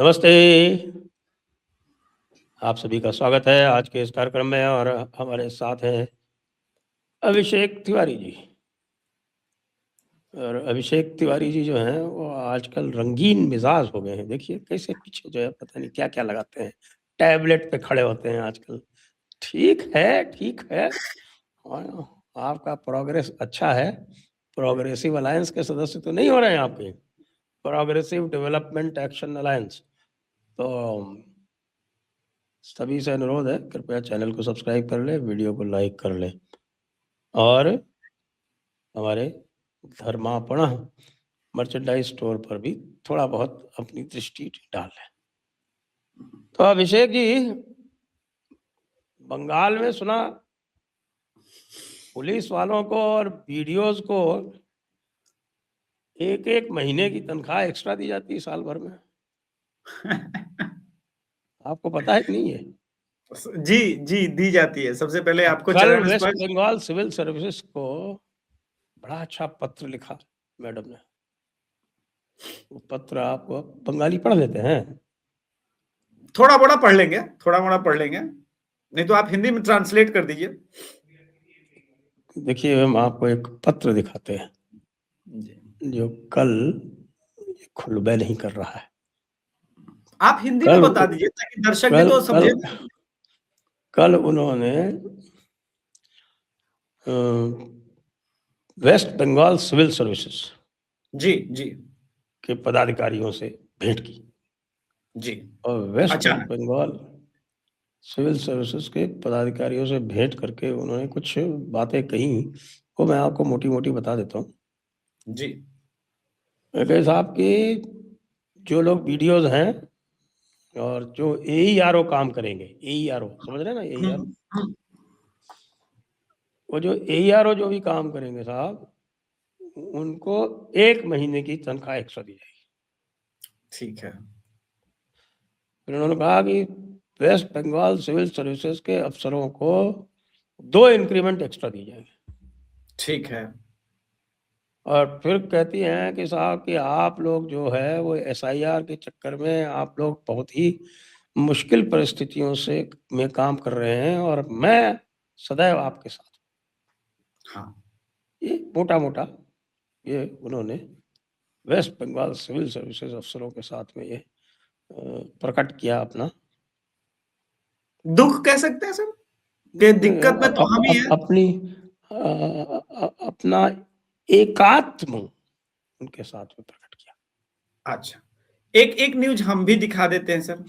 नमस्ते। आप सभी का स्वागत है आज के इस कार्यक्रम में और हमारे साथ हैं अभिषेक तिवारी जी। और अभिषेक तिवारी जी जो हैं वो आजकल रंगीन मिजाज हो गए हैं। देखिए कैसे पीछे जो है पता नहीं क्या-क्या लगाते हैं। टैबलेट पे खड़े होते हैं आजकल। ठीक है। आपका प्रोग्रेस अच्छा है। प्रोग्रेसिव अलायंस के सदस्य तो नहीं हो रहे हैं आपके? Progressive development action alliance. तो सभी से अनुरोध है कृपया चैनल को सब्सक्राइब कर लें, वीडियो को लाइक कर लें और हमारे धर्मापणः मर्चेंडाइज स्टोर पर भी थोड़ा बहुत अपनी दृष्टि डाल लें। तो अभिषेक जी, बंगाल में सुना पुलिस वालों को और वीडियोज को एक महीने की तनख्वाह एक्स्ट्रा दी जाती है साल भर में। आपको पता है कि नहीं है? जी जी दी जाती है। सबसे पहले आपको कल चरण वेस्ट स्पर्श। बंगाल सिविल सर्विसेज को बड़ा अच्छा पत्र लिखा मैडम ने। वो पत्र आप बंगाली पढ़ लेते हैं? थोड़ा बड़ा पढ़ लेंगे, नहीं तो आप हिंदी में ट्रांसलेट कर दीजिए। देखिए हम आपको एक पत्र दिखाते हैं जो कल खुलबे नहीं कर रहा है। आप हिंदी में कल बता दीजिए ताकि दर्शक भी कल तो कल समझे। कल उन्होंने वेस्ट बंगाल सिविल सर्विसेज जी जी के पदाधिकारियों से भेंट की जी। और वेस्ट अचानक। बंगाल सिविल सर्विसेज के पदाधिकारियों से भेंट करके उन्होंने कुछ बातें कही, वो मैं आपको मोटी-मोटी बता देता हूँ। जी साहब की जो लोग वीडियोज हैं और जो एईआरओ काम करेंगे, एईआरओ समझ रहे हैं ना? एईआरओ, हम्म। वो जो एईआरओ जो भी काम करेंगे साहब, उनको 1 महीने की तनख्वाह एक्स्ट्रा दी जाएगी। ठीक है। फिर उन्होंने कहा कि वेस्ट बंगाल सिविल सर्विसेज के अफसरों को 2 इंक्रीमेंट एक्स्ट्रा दी जाएगी। ठीक है। और फिर कहती हैं कि साहब कि आप लोग जो है वो एसआईआर के चक्कर में आप लोग बहुत ही मुश्किल परिस्थितियों से में काम कर रहे हैं और मैं सदैव आपके साथ। हाँ। ये मोटा-मोटा ये उन्होंने वेस्ट बंगाल सिविल सर्विसेज अफसरों के साथ में ये प्रकट किया अपना दुख कह सकते हैं सर कि दिक्कत में तो हम ही हैं। अपनी अपना एकात्म उनके साथ में प्रकट किया। अच्छा, एक एक न्यूज हम भी दिखा देते हैं सर,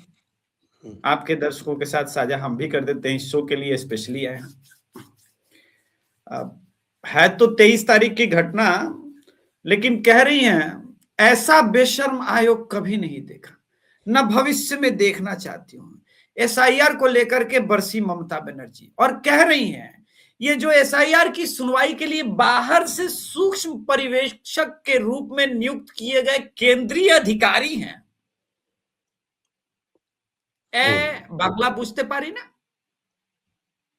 आपके दर्शकों के साथ साझा हम भी कर देते हैं, इस शो के लिए स्पेशली आए हैं। है तो 23 तारीख की घटना, लेकिन कह रही हैं ऐसा बेशर्म आयोग कभी नहीं देखा, न भविष्य में देखना चाहती हूं। एसआईआर को लेकर के बरसी ममता बनर्जी और कह रही हैं ये जो एसआईआर की सुनवाई के लिए बाहर से सूक्ष्म पर्यवेक्षक के रूप में नियुक्त किए गए केंद्रीय अधिकारी हैं। बांग्ला पूछते पारी ना,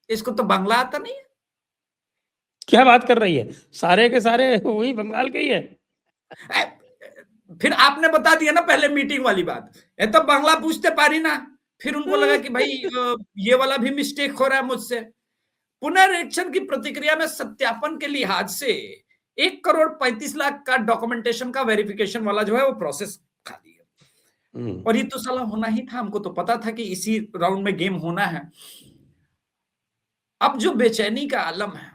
इसको तो बांग्ला आता नहीं है। क्या बात कर रही है? सारे के सारे वही बंगाल के ही है। फिर आपने बता दिया ना पहले मीटिंग वाली बात, ये तो बांग्ला पूछते पारी ना। फिर उनको लगा कि भाई ये वाला भी मिस्टेक हो रहा है मुझसे। पुनरीक्षण की प्रतिक्रिया में सत्यापन के लिहाज से 1,35,00,000 का डॉक्यूमेंटेशन का वेरिफिकेशन वाला जो है वो प्रोसेस खाली है। और ये तो साला होना ही था, हमको तो पता था कि इसी राउंड में गेम होना है। अब जो बेचैनी का आलम है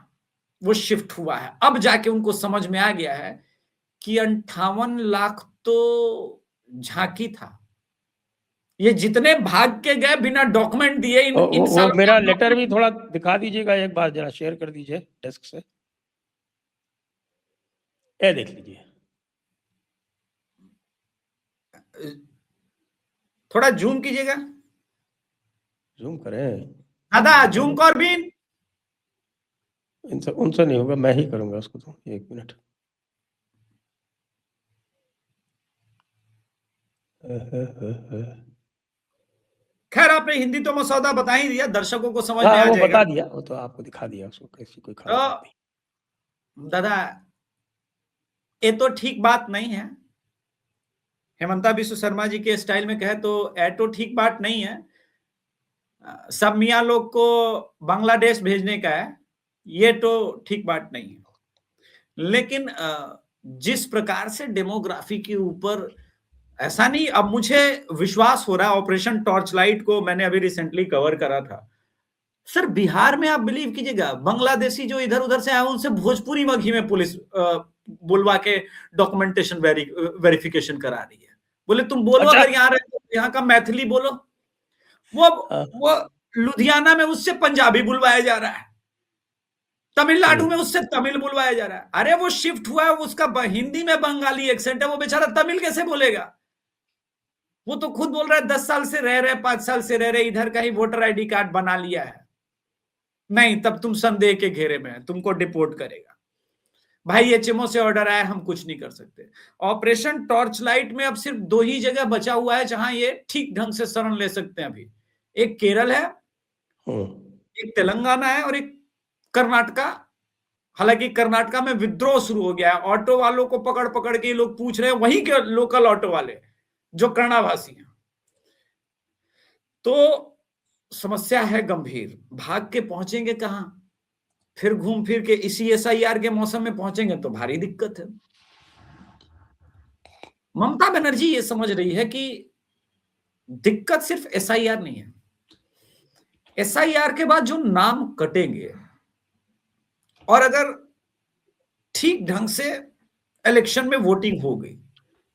वो शिफ्ट हुआ है। अब जाके उनको समझ में आ गया है कि 58 लाख तो झांकी था। ये जितने भाग के गए बिना डॉक्यूमेंट दिए इन वो सालों मेरा लेटर भी थोड़ा दिखा दीजिएगा, एक बार जरा शेयर कर दीजिए डेस्क से। ये देख लीजिए, थोड़ा जूम कीजिएगा। जूम करें? दादा जूम कर भी। इनसे उनसे नहीं होगा, मैं ही करूंगा उसको। तो 1 मिनट। खैर आपने हिंदी तो मसौदा बता ही दिया, दर्शकों को समझ में हाँ आ वो जाएगा। बता दिया, वो तो आपको दिखा दिया, उसको कैसी कोई खास बात नहीं। दादा ये तो ठीक बात नहीं है। हेमंता बिश्व शर्मा जी के स्टाइल में कहे तो एटो ठीक बात नहीं है, सब मियाँ लोग को बांग्लादेश भेजने का है, ये तो ठीक बात नहीं है। लेकिन जिस प्रकार से डेमोग्राफी के ऊपर, ऐसा नहीं, अब मुझे विश्वास हो रहा है, ऑपरेशन टॉर्च लाइट को मैंने अभी रिसेंटली कवर करा था सर, बिहार में आप बिलीव कीजिएगा, बांग्लादेशी जो इधर उधर से आए उनसे भोजपुरी मगही में पुलिस बुलवा के डॉक्यूमेंटेशन वेरिफिकेशन करा रही है। बोले तुम बोलो, अच्छा। अगर यहाँ रहे तो यहाँ का मैथिली बोलो। वो लुधियाना में उससे पंजाबी बुलवाया जा रहा है, तमिलनाडु में उससे तमिल बुलवाया जा रहा है। अरे वो शिफ्ट हुआ है, उसका हिंदी में बंगाली एक्सेंट है, वो बेचारा तमिल कैसे बोलेगा? वो तो खुद बोल रहा है 10 साल से रह रहे, 5 साल से रह रहे, इधर का ही वोटर आईडी कार्ड बना लिया है। नहीं, तब तुम संदेह के घेरे में है, तुमको डिपोर्ट करेगा। भाई एचएमओ से ऑर्डर आया, हम कुछ नहीं कर सकते। ऑपरेशन टॉर्च लाइट में अब सिर्फ 2 ही जगह बचा हुआ है जहां ये ठीक ढंग से शरण ले सकते हैं अभी। एक केरल है, एक तेलंगाना है, और एक कर्नाटका। हालांकि कर्नाटका में विद्रोह शुरू हो गया है, ऑटो वालों को पकड़ पकड़ के लोग पूछ रहे हैं, वहीं के लोकल ऑटो वाले जो कर्णाभासी हैं। तो समस्या है गंभीर। भाग के पहुंचेंगे कहां? फिर घूम फिर के इसी एसआईआर के मौसम में पहुंचेंगे तो भारी दिक्कत है। ममता बनर्जी ये समझ रही है कि दिक्कत सिर्फ एसआईआर नहीं है, एसआईआर के बाद जो नाम कटेंगे, और अगर ठीक ढंग से इलेक्शन में वोटिंग हो गई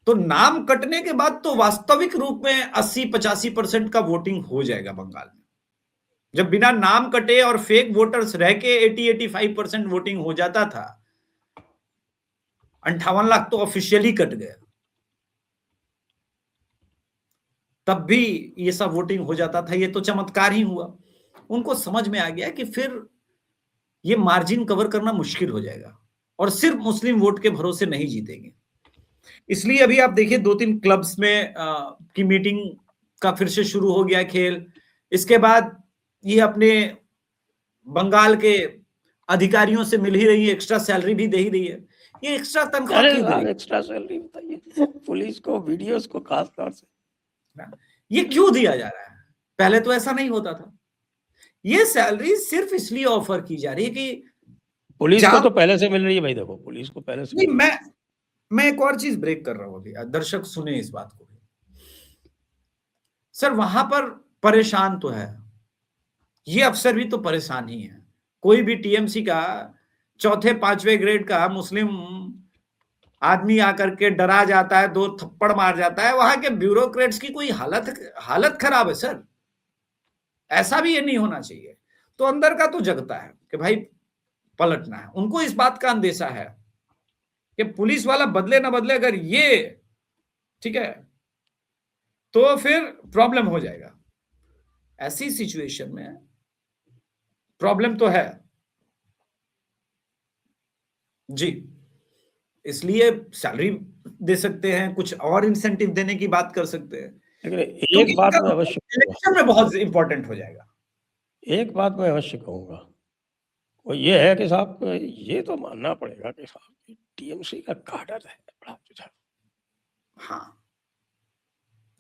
तो नाम कटने के बाद तो वास्तविक रूप में 80-85% का वोटिंग हो जाएगा बंगाल में। जब बिना नाम कटे और फेक वोटर्स रह के 80-85% वोटिंग हो जाता था, 58 लाख तो ऑफिशियली कट गया, तब भी ये सब वोटिंग हो जाता था, ये तो चमत्कार ही हुआ। उनको समझ में आ गया कि फिर ये मार्जिन कवर करना मुश्किल हो जाएगा, और सिर्फ मुस्लिम वोट के भरोसे नहीं जीतेंगे। इसलिए अभी आप देखिए 2-3 क्लब्स में की मीटिंग का फिर से शुरू हो गया खेल। इसके बाद ये अपने बंगाल के अधिकारियों से मिल ही रही है, एक्स्ट्रा सैलरी भी दे ही रही है। ये एक्स्ट्रा तनख्वाह क्यों दे रही है? एक्स्ट्रा सैलरी बताइए पुलिस को, वीडियोस को खास तौर से, ये क्यों दिया जा रहा है? पहले तो ऐसा नहीं होता था। ये सैलरी सिर्फ इसलिए ऑफर की जा रही है कि पुलिस को तो पहले से मिल रही है भाई, देखो पुलिस को पहले से। नहीं, मैं एक और चीज ब्रेक कर रहा हूं अभी, दर्शक सुने इस बात को। सर वहां पर परेशान तो है, ये अफसर भी तो परेशान ही है। कोई भी टीएमसी का 4-5वें ग्रेड का मुस्लिम आदमी आकर के डरा जाता है, 2 थप्पड़ मार जाता है, वहां के ब्यूरोक्रेट्स की कोई हालत खराब है सर। ऐसा भी ये नहीं होना चाहिए। तो अंदर का तो जगता है कि भाई पलटना है, उनको इस बात का अंदेशा है कि पुलिस वाला बदले ना बदले, अगर ये ठीक है तो फिर प्रॉब्लम हो जाएगा। ऐसी सिचुएशन में प्रॉब्लम तो है जी, इसलिए सैलरी दे सकते हैं, कुछ और इंसेंटिव देने की बात कर सकते हैं, लेकिन एक बात मैं अवश्य इलेक्शन में बहुत इंपॉर्टेंट हो जाएगा। एक बात मैं अवश्य कहूंगा, वो ये है कि साहब ये तो मानना पड़ेगा कि साहब टीएमसी का काडर है बड़ा जुझारू। हाँ,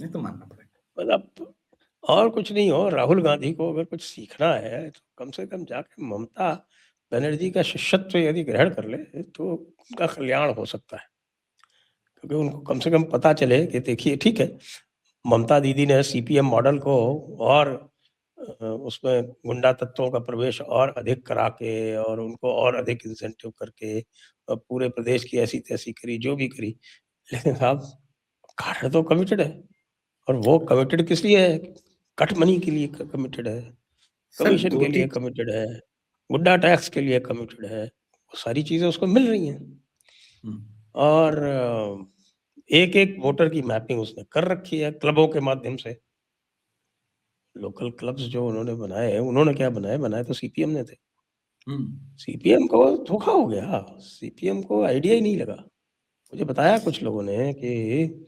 ये तो मानना पड़ेगा। मतलब और कुछ नहीं हो, राहुल गांधी को अगर कुछ सीखना है तो कम से कम जाके ममता बनर्जी का शिष्यत्व यदि ग्रहण कर ले तो उनका कल्याण हो सकता है। क्योंकि उनको कम से कम पता चले कि देखिए ठीक है, ममता दीदी ने सीपीएम मॉडल को और उसमें गुंडा तत्वों का प्रवेश और अधिक करा के और उनको और अधिक इंसेंटिव करके पूरे प्रदेश की ऐसी तैसी करी, जो भी करी, लेकिन साहब काडर तो कमिटेड है। और वो कमिटेड किस लिए है? कट मनी के लिए कमिटेड है, कमीशन के लिए कमिटेड है, गुड्डा टैक्स के लिए कमिटेड है, वो सारी चीजें उसको मिल रही हैं। और एक वोटर की मैपिंग उसने कर रखी है क्लबों के माध्यम से। लोकल क्लब्स जो उन्होंने बनाए हैं, उन्होंने क्या बनाए तो सीपीएम ने थे। सीपीएम को धोखा हो गया, सीपीएम को आइडिया ही नहीं लगा। मुझे बताया कुछ लोगों ने कि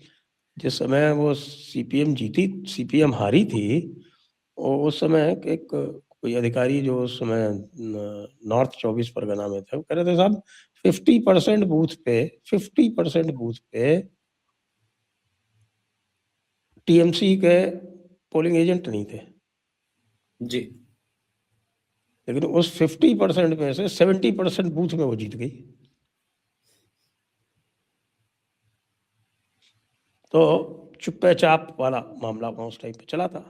जिस समय वो सीपीएम जीती, सीपीएम हारी थी, उस समय एक कोई अधिकारी जो उस समय नॉर्थ 24 परगना में थे, वो कह रहे थे साहब 50% बूथ पे टीएमसी के पोलिंग एजेंट नहीं थे, जी। लेकिन उस 50% में से 70% बूथ में वो जीत गई। तो चुप्पे चाप वाला मामला वहां उस टाइम पे चला था।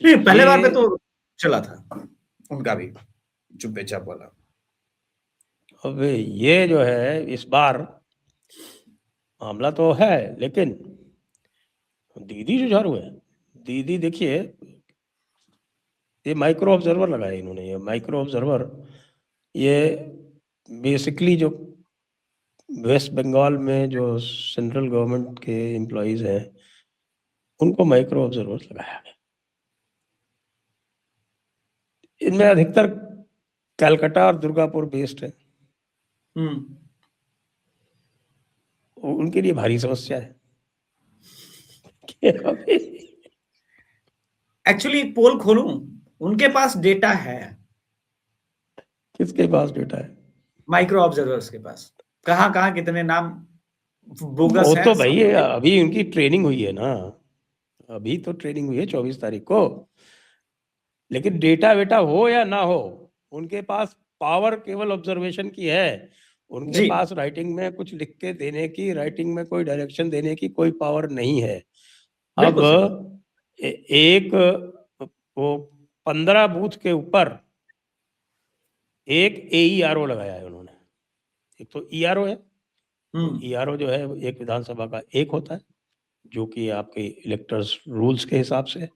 नहीं, पहले बार पे ये तो चला था उनका भी चुप्पे चाप वाला। अब ये जो है इस बार मामला तो है, लेकिन दीदी जो झाड़ू है, दीदी देखिए, ये माइक्रो ऑब्जर्वर लगाया इन्होंने। ये माइक्रो ऑब्जर्वर ये बेसिकली जो वेस्ट बंगाल में जो सेंट्रल गवर्नमेंट के एम्प्लॉयज हैं उनको माइक्रो ऑब्जर्वर लगाया गया। इनमें अधिकतर कलकत्ता और दुर्गापुर बेस्ड है। उनके लिए भारी समस्या है। एक्चुअली पोल खोलूं, उनके पास डेटा है। किसके पास डेटा है? माइक्रो ऑब्जर्वर्स के पास। कहाँ कहाँ कितने नाम बोगस वो है। तो भाई अभी उनकी ट्रेनिंग हुई है ना, अभी तो ट्रेनिंग हुई है 24 तारीख को। लेकिन डेटा वेटा हो या ना हो, उनके पास पावर केवल ऑब्जर्वेशन की है। उनके जी। पास राइटिंग में कुछ लिख के देने की, राइटिंग में कोई डायरेक्शन देने की कोई पावर नहीं है। अब बिल्कुल सही। एक वो 15 बूथ के ऊपर एक AERO लगाया है उन्होंने। एक तो ERO है, ERO जो है एक विधानसभा का एक होता है, जो कि आपके इलेक्टर्स रूल्स के हिसाब से।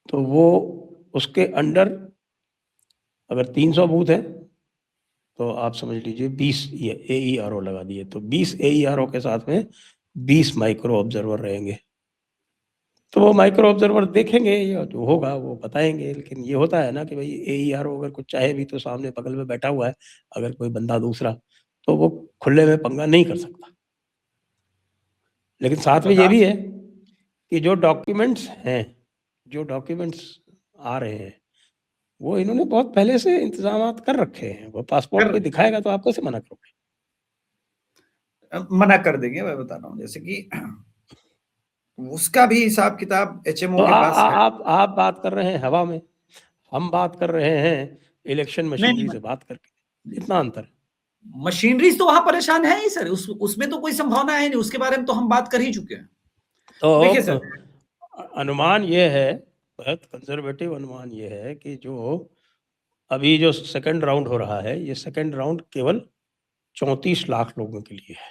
तो वो उसके अंडर अगर 300 बूथ है तो आप समझ लीजिए 20 AERO लगा दिए, तो 20 AERO के साथ में 20 माइक्रो ऑब्जर्वर रहेंगे। तो वो माइक्रो ऑब्जर्वर देखेंगे, या जो होगा वो बताएंगे। लेकिन ये होता है ना कि भाई AERO अगर कुछ चाहे भी तो सामने बगल में बैठा हुआ है अगर कोई बंदा दूसरा, तो वो खुले में पंगा नहीं कर सकता। लेकिन साथ में ये भी है कि जो डॉक्यूमेंट्स हैं, जो डॉक्यूमेंट्स आ रहे हैं, वो इन्होंने बहुत पहले से इंतजाम कर रखे हैं। वो पासपोर्ट कोई दिखाएगा तो आप कैसे मना करोगे? मना कर देंगे, मैं बता रहा हूँ। जैसे कि उसका भी हिसाब किताब HMO तो के पास है। आप बात कर रहे हैं हवा में, हम बात कर रहे हैं इलेक्शन मशीनरी से बात करके। इतना अंतर है। मशीनरीज तो वहां परेशान है ही सर, उसमें तो कोई संभावना है नहीं, उसके बारे में तो हम बात कर ही चुके हैं। तो देखिए सर, अनुमान ये है, बहुत कंजर्वेटिव अनुमान ये है कि जो अभी जो सेकंड राउंड हो रहा है, ये सेकंड राउंड केवल 34 लाख लोगों के लिए है,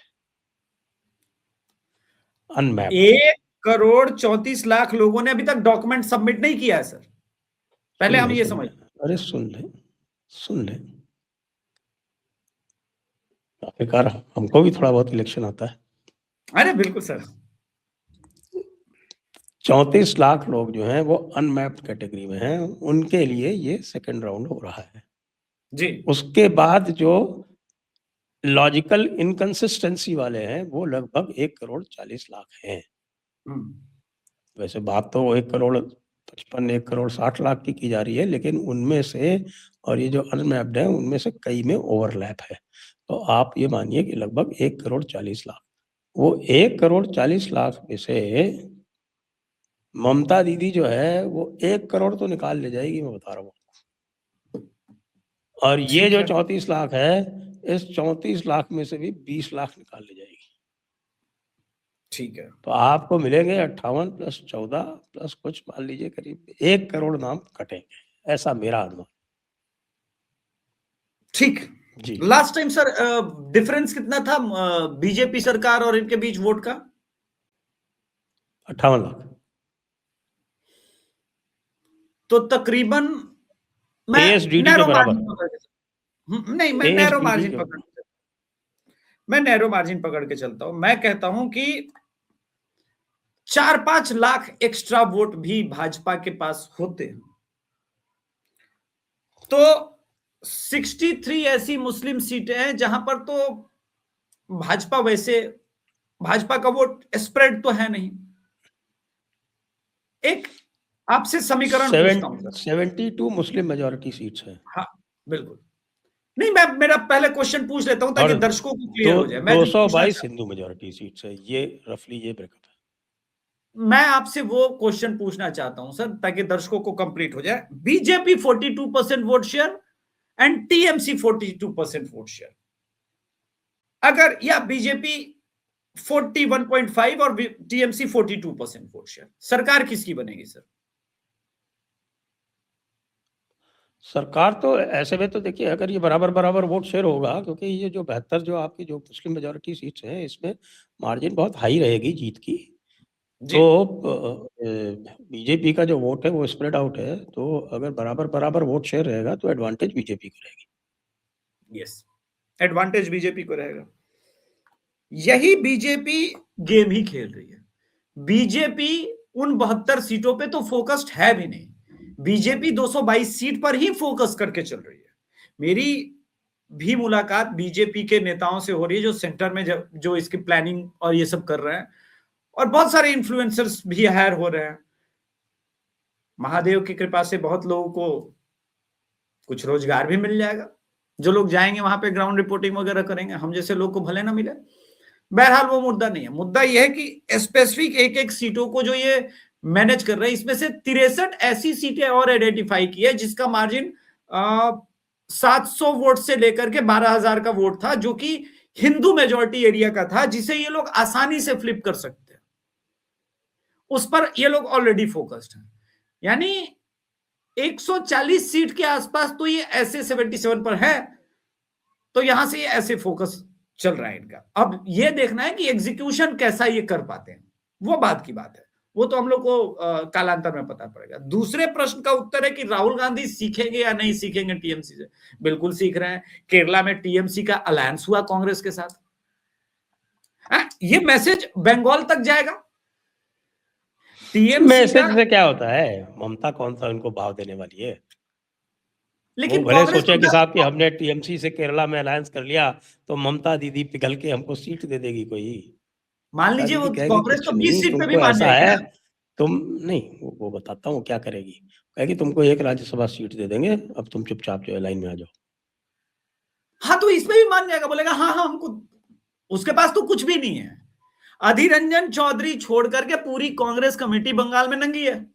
अनमैप्ड। 1,34,00,000 लोगों ने अभी तक डॉक्यूमेंट सबमिट नहीं किया है सर। पहले हम ये समझ। अरे सुन ले, आखिरकार हमको भी थोड़ा बहुत इलेक्शन आता है। अरे बिल्कुल सर। 34 लाख लोग जो हैं वो अनमैप्ड कैटेगरी में हैं, उनके लिए ये सेकंड राउंड हो रहा है जी। उसके बाद जो लॉजिकल इनकंसिस्टेंसी वाले हैं वो लगभग 1,40,00,000 हैं। वैसे बात तो 1,55,00,000 1,60,00,000 की जा रही है, लेकिन उनमें से, और ये जो अनमैप्ड है उनमें से कई में ओवरलैप है। तो आप ये मानिए कि लगभग 1,40,00,000। वो 1,40,00,000 में से ममता दीदी जो है वो 1 करोड़ तो निकाल ले जाएगी, मैं बता रहा हूँ। और ये जो 34 लाख है, इस 34 लाख में से भी 20 लाख निकाल ले जाएगी। ठीक है। तो आपको मिलेंगे 58 + 14 + कुछ, मान लीजिए करीब 1 करोड़ नाम कटेंगे, ऐसा मेरा अनुमान। ठीक जी। लास्ट टाइम सर डिफरेंस कितना था बीजेपी सरकार और इनके बीच वोट का? 58 लाख। तो तकरीबन मैं ASDD के बराबर। नहीं, मैं नैरो मार्जिन पकड़ के चलता हूं। मैं कहता हूं कि 4-5 लाख एक्स्ट्रा वोट भी भाजपा के पास होते हैं तो 63 ऐसी मुस्लिम सीटें हैं जहां पर तो भाजपा का वोट स्प्रेड तो है नहीं। एक आपसे समीकरण पूछता हूं। 72 मुस्लिम मेजॉरिटी सीट्स हैं। हाँ बिल्कुल। नहीं, मैं मेरा पहले क्वेश्चन पूछ लेता हूं ताकि दर्शकों को क्लियर हो जाए। मैं 222 हिंदू मेजॉरिटी सीट्स है। ये रफली ये ब्रेकअप है। मैं आपसे वो क्वेश्चन पूछना चाहता हूं सर, ताकि दर्शकों को कंप्लीट हो जाए। BJP 42% vote share and TMC 42% vote share, अगर, या बीजेपी 41.5 और टीएमसी 42% वोट शेयर, सरकार किसकी बनेगी सर? सरकार तो ऐसे में तो देखिए, अगर ये बराबर बराबर वोट शेयर होगा, क्योंकि ये जो 72 जो आपकी जो मुस्लिम मेजॉरिटी सीट्स हैं, इसमें मार्जिन बहुत हाई रहेगी जीत की। जी, तो बीजेपी का जो वोट है वो स्प्रेड आउट है, तो अगर बराबर बराबर वोट शेयर रहेगा तो एडवांटेज बीजेपी को रहेगी। यस, एडवांटेज बीजेपी को रहेगा। यही बीजेपी गेम ही खेल रही है। बीजेपी उन 72 सीटों पे तो फोकस्ड है भी नहीं, बीजेपी 222 सीट पर ही फोकस करके चल रही है। मेरी भी मुलाकात बीजेपी के नेताओं से हो रही है, जो सेंटर में जो इसकी प्लानिंग और ये सब कर रहे हैं, और बहुत सारे इन्फ्लुएंसर्स भी हायर हो रहे हैं। महादेव की कृपा से बहुत लोगों को कुछ रोजगार भी मिल जाएगा, जो लोग जाएंगे वहां पे ग्राउंड रिपोर्टिंग वगैरह करेंगे, हम जैसे लोग को भले ना मिले। बहरहाल वो मुद्दा नहीं है, मुद्दा यह है कि स्पेसिफिक एक एक सीटों को जो ये मैनेज कर रहे हैं, इसमें से 63 ऐसी सीटें और आइडेंटिफाई की है जिसका मार्जिन 700 वोट से लेकर के 12,000 का वोट था, जो कि हिंदू मेजोरिटी एरिया का था, जिसे ये लोग आसानी से फ्लिप कर सकते हैं। उस पर ये लोग ऑलरेडी फोकस्ड हैं। यानी 140 सीट के आसपास तो ये ऐसे 77 पर है, तो यहां से ये ऐसे फोकस चल रहा है इनका। अब ये देखना है कि एग्जीक्यूशन कैसा ये कर पाते हैं, वो बात की बात है, वो तो हम लोग को कालांतर में पता पड़ेगा। दूसरे प्रश्न का उत्तर है कि राहुल गांधी सीखेंगे या नहीं सीखेंगे टीएमसी से। बिल्कुल सीख रहे हैं। केरला में टीएमसी का अलायंस हुआ कांग्रेस के साथ। ये मैसेज बंगाल तक जाएगा। टीएमसी मैसेज से क्या होता है, ममता कौन सा उनको भाव देने वाली है? लेकिन वो भले कांग्रेस सोचे तो कि साहब कि हमने टीएमसी से केरला में अलायंस कर लिया तो ममता दीदी पिघल के हमको सीट दे देगी कोई। मान ममता लीजिए, दीदी वो कहेगी कांग्रेस कुछ तो 20 नहीं, सीट पे भी तुमको मान ऐसा जाएगी है, ना। तुम नहीं, वो बताता हूँ क्या करेगी। कहेगी तुमको एक राज्यसभा सीट दे देंगे, अब तुम चुपचाप जो है लाइन में आ जाओ। हाँ, तो इसमें भी मान जाएगा, बोलेगा हाँ हाँ हमको, उसके पास तो कुछ भी नहीं है। अधीर रंजन चौधरी छोड़ करके पूरी कांग्रेस कमेटी बंगाल में नंगी है।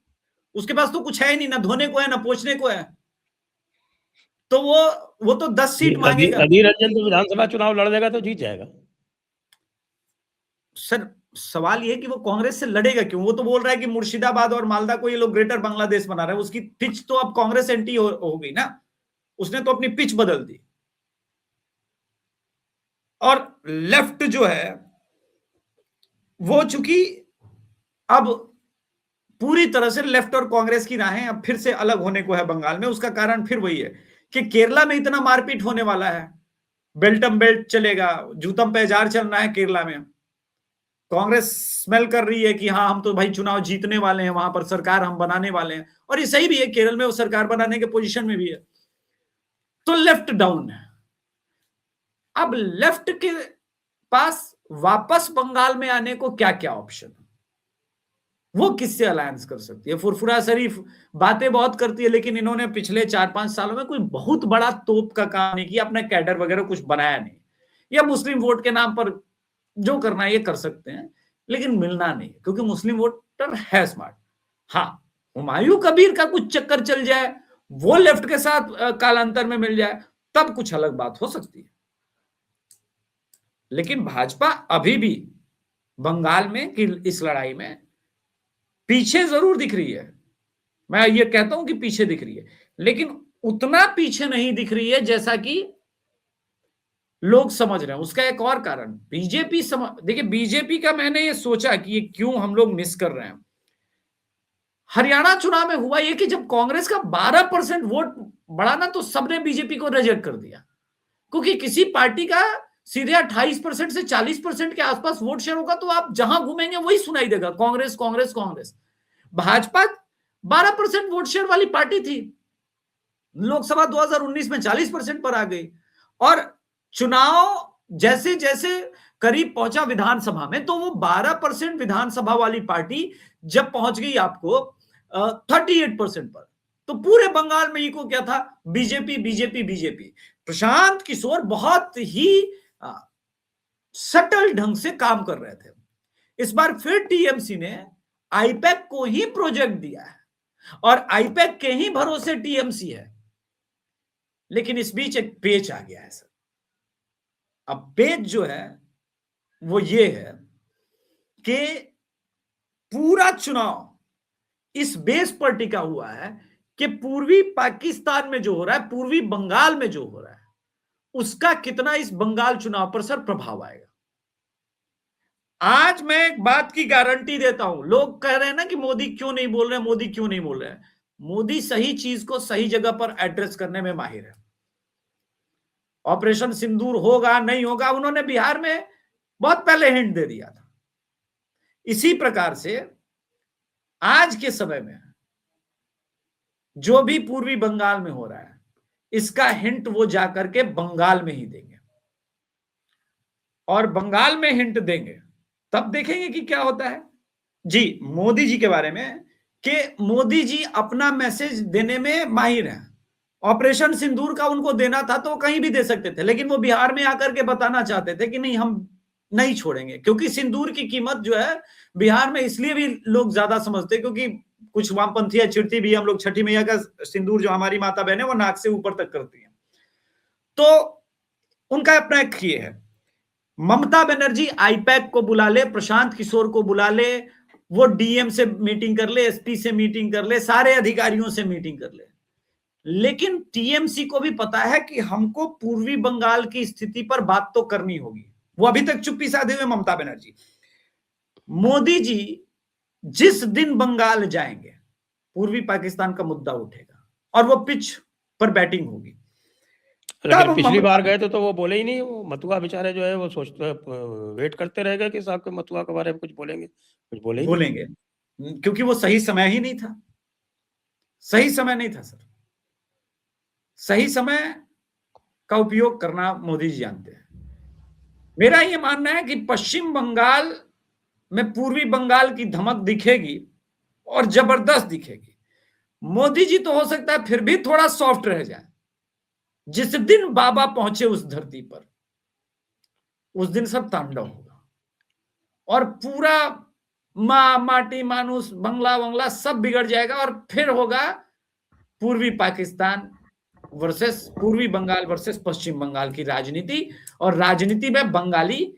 उसके पास तो कुछ है ही नहीं, ना धोने को है ना पोछने को है। तो वो तो 10 सीट मांगेगा। अधीर रंजन तो विधानसभा चुनाव लड़ देगा तो जीत जाएगा। सर, सवाल ये कि वो कांग्रेस से लड़ेगा क्यों? वो तो बोल रहा है कि मुर्शिदाबाद और मालदा को ये लोग ग्रेटर बांग्लादेश बना रहे हैं। उसकी पिच तो अब कांग्रेस एंटी हो गई ना, उसने तो अपनी पिच बदल दी। और लेफ्ट जो है वो चूंकि अब पूरी तरह से लेफ्ट और कांग्रेस की राहें अब फिर से अलग होने को है बंगाल में। उसका कारण फिर वही है कि केरला में इतना मारपीट होने वाला है, बेल्टम बेल्ट चलेगा, जूतम पैजार चलना है केरला में। कांग्रेस स्मेल कर रही है कि हाँ हम तो भाई चुनाव जीतने वाले हैं, वहां पर सरकार हम बनाने वाले हैं, और ये सही भी है, केरल में वो सरकार बनाने के पोजीशन में भी है। तो लेफ्ट डाउन है। अब लेफ्ट के पास वापस बंगाल में आने को क्या क्या ऑप्शन है? वो किससे अलायंस कर सकती है? फुरफुरा शरीफ बातें बहुत करती है, लेकिन इन्होंने पिछले 4-5 सालों में कोई बहुत बड़ा तोप का काम नहीं किया, अपना कैडर वगैरह कुछ बनाया नहीं। या मुस्लिम वोट के नाम पर जो करना है ये कर सकते हैं, लेकिन मिलना नहीं, क्योंकि मुस्लिम वोटर है स्मार्ट। हाँ, हुमायूं कबीर का कुछ चक्कर चल जाए, वो लेफ्ट के साथ कालांतर में मिल जाए, तब कुछ अलग बात हो सकती है। लेकिन भाजपा अभी भी बंगाल में की इस लड़ाई में पीछे जरूर दिख रही है। मैं ये कहता हूं कि पीछे दिख रही है, लेकिन उतना पीछे नहीं दिख रही है जैसा कि लोग समझ रहे हैं। उसका एक और कारण बीजेपी देखिए, बीजेपी का मैंने ये सोचा कि ये क्यों हम लोग मिस कर रहे हैं। हरियाणा चुनाव में हुआ ये कि जब कांग्रेस का 12% वोट बढ़ा ना, तो सबने बीजेपी को रिजेक्ट कर दिया, क्योंकि किसी पार्टी का सीधे 28% से 40% के आसपास वोट शेयर होगा तो आप जहां घूमेंगे वही सुनाई देगा, कांग्रेस कांग्रेस कांग्रेस। भाजपा 12% वोट शेयर वाली पार्टी थी, लोकसभा 2019 में 40% पर आ गई, और चुनाव जैसे जैसे करीब पहुंचा विधानसभा में, तो वो 12% विधानसभा वाली पार्टी जब पहुंच गई आपको 38% पर, तो पूरे बंगाल में इको क्या था? BJP BJP BJP. Prashant Kishor बहुत ही सटल ढंग से काम कर रहे थे। इस बार फिर टीएमसी ने आईपैक को ही प्रोजेक्ट दिया है और आईपैक के ही भरोसे टीएमसी है। लेकिन इस बीच एक पेच आ गया है सर। अब पेच जो है वो ये है कि पूरा चुनाव इस बेस पर टिका हुआ है कि पूर्वी पाकिस्तान में जो हो रहा है, पूर्वी बंगाल में जो हो रहा है, उसका कितना इस बंगाल चुनाव पर सर प्रभाव आएगा। आज मैं एक बात की गारंटी देता हूं, लोग कह रहे हैं ना कि मोदी क्यों नहीं बोल रहे, मोदी क्यों नहीं बोल रहे। मोदी सही चीज को सही जगह पर एड्रेस करने में माहिर है। ऑपरेशन सिंदूर होगा नहीं होगा, उन्होंने बिहार में बहुत पहले हिंट दे दिया था। इसी प्रकार से आज के समय में जो भी पूर्वी बंगाल में हो रहा है, इसका हिंट वो जाकर के बंगाल में ही देंगे, और बंगाल में हिंट देंगे तब देखेंगे कि क्या होता है। जी, मोदी जी के बारे में कि मोदी जी अपना मैसेज देने में माहिर हैं। ऑपरेशन सिंदूर का उनको देना था तो वो कहीं भी दे सकते थे, लेकिन वो बिहार में आकर के बताना चाहते थे कि नहीं, हम नहीं छोड़ेंगे। क्योंकि सिंदूर की कीमत जो है बिहार में इसलिए भी लोग ज्यादा समझते, क्योंकि कुछ वामपंथी चिढ़ती भी, हम लोग छठी मैया का सिंदूर जो हमारी माता बहन है वो नाक से ऊपर तक करती है, तो उनका अपना एक ये है। ममता बनर्जी आईपैक को बुला ले, प्रशांत किशोर को बुला ले, वो डीएम से मीटिंग कर ले, एसपी से मीटिंग कर ले, सारे अधिकारियों से मीटिंग कर ले, लेकिन टीएमसी को भी पता है कि हमको पूर्वी बंगाल की स्थिति पर बात तो करनी होगी। वो अभी तक चुप्पी साधे हुए ममता बनर्जी। मोदी जी जिस दिन बंगाल जाएंगे, पूर्वी पाकिस्तान का मुद्दा उठेगा और वो पिच पर बैटिंग होगी। लेकिन पिछली बार गए तो वो बोले ही नहीं। वो मथुआ बेचारे जो है वो सोचते वेट करते रह गए कि साहब के मथुआ के बारे में कुछ बोलेंगे, कुछ बोलेंगे, क्योंकि वो सही समय ही नहीं था। सही समय नहीं था सर। सही समय का उपयोग करना मोदी जी जानते हैं। मेरा ये मानना है कि पश्चिम बंगाल में पूर्वी बंगाल की धमक दिखेगी और जबरदस्त दिखेगी। मोदी जी तो हो सकता है फिर भी थोड़ा सॉफ्ट रह जाए। जिस दिन बाबा पहुंचे उस धरती पर, उस दिन सब तांडव होगा और पूरा माटी मानुस बंगला वंगला सब बिगड़ जाएगा और फिर होगा पूर्वी पाकिस्तान वर्सेस पूर्वी बंगाल वर्सेस पश्चिम बंगाल की राजनीति। और राजनीति में बंगाली